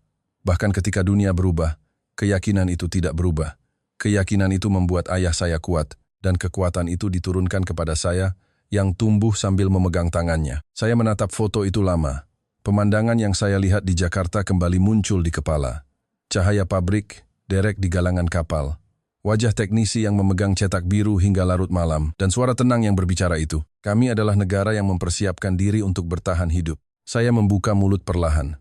Bahkan ketika dunia berubah, keyakinan itu tidak berubah. Keyakinan itu membuat ayah saya kuat, dan kekuatan itu diturunkan kepada saya yang tumbuh sambil memegang tangannya. Saya menatap foto itu lama. Pemandangan yang saya lihat di Jakarta kembali muncul di kepala. Cahaya pabrik, derek di galangan kapal. Wajah teknisi yang memegang cetak biru hingga larut malam, dan suara tenang yang berbicara itu. Kami adalah negara yang mempersiapkan diri untuk bertahan hidup. Saya membuka mulut perlahan.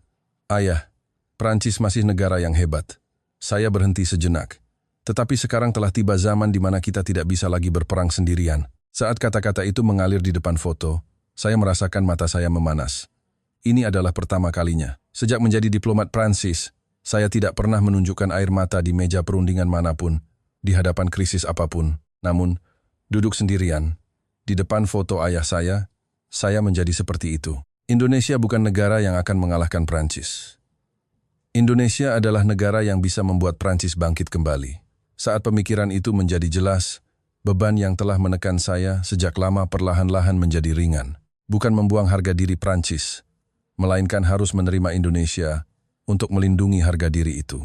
Ayah, Prancis masih negara yang hebat. Saya berhenti sejenak. Tetapi sekarang telah tiba zaman di mana kita tidak bisa lagi berperang sendirian. Saat kata-kata itu mengalir di depan foto, saya merasakan mata saya memanas. Ini adalah pertama kalinya. Sejak menjadi diplomat Prancis, saya tidak pernah menunjukkan air mata di meja perundingan manapun, di hadapan krisis apapun. Namun, duduk sendirian, di depan foto ayah saya menjadi seperti itu. Indonesia bukan negara yang akan mengalahkan Prancis. Indonesia adalah negara yang bisa membuat Prancis bangkit kembali. Saat pemikiran itu menjadi jelas, beban yang telah menekan saya sejak lama perlahan-lahan menjadi ringan. bukan membuang harga diri Prancis, melainkan harus menerima Indonesia untuk melindungi harga diri itu.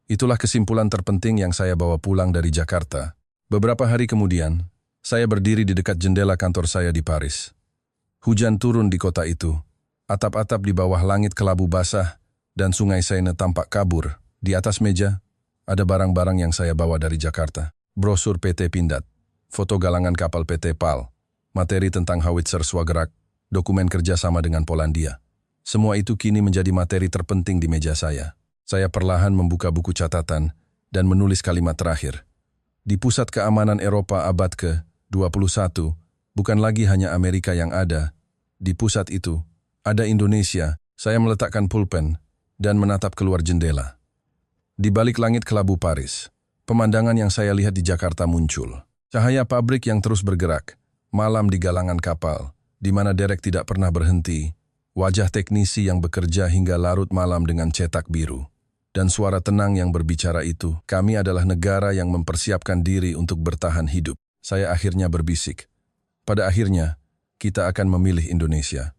Itulah kesimpulan terpenting yang saya bawa pulang dari Jakarta. Beberapa hari kemudian, saya berdiri di dekat jendela kantor saya di Paris. Hujan turun di kota itu. Atap-atap di bawah langit kelabu basah dan sungai Seine tampak kabur. Di atas meja, ada barang-barang yang saya bawa dari Jakarta. Brosur PT Pindad, foto galangan kapal PT PAL, materi tentang howitzer Swagerak, dokumen kerjasama dengan Polandia. Semua itu kini menjadi materi terpenting di meja saya. Saya perlahan membuka buku catatan dan menulis kalimat terakhir. Di pusat keamanan Eropa abad ke-21, bukan lagi hanya Amerika yang ada. Di pusat itu, ada Indonesia. Saya meletakkan pulpen dan menatap keluar jendela. Di balik langit kelabu Paris, pemandangan yang saya lihat di Jakarta muncul. Cahaya pabrik yang terus bergerak, malam di galangan kapal, di mana derek tidak pernah berhenti, wajah teknisi yang bekerja hingga larut malam dengan cetak biru. Dan suara tenang yang berbicara itu, kami adalah negara yang mempersiapkan diri untuk bertahan hidup. Saya akhirnya berbisik. Pada akhirnya, kita akan memilih Indonesia.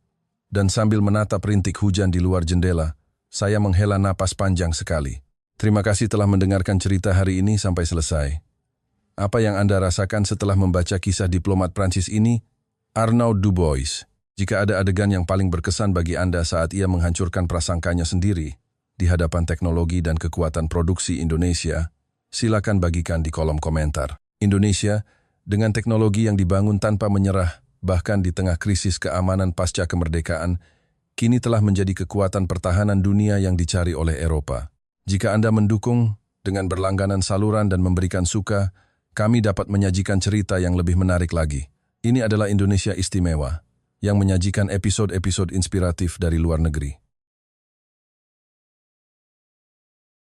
Dan sambil menatap rintik hujan di luar jendela, saya menghela napas panjang sekali. Terima kasih telah mendengarkan cerita hari ini sampai selesai. Apa yang Anda rasakan setelah membaca kisah diplomat Prancis ini? Arnaud Dubois. Jika ada adegan yang paling berkesan bagi Anda saat ia menghancurkan prasangkanya sendiri di hadapan teknologi dan kekuatan produksi Indonesia, silakan bagikan di kolom komentar. Indonesia, dengan teknologi yang dibangun tanpa menyerah, bahkan di tengah krisis keamanan pasca kemerdekaan, kini telah menjadi kekuatan pertahanan dunia yang dicari oleh Eropa. Jika Anda mendukung dengan berlangganan saluran dan memberikan suka, kami dapat menyajikan cerita yang lebih menarik lagi. Ini adalah Indonesia Istimewa, yang menyajikan episode-episode inspiratif dari luar negeri.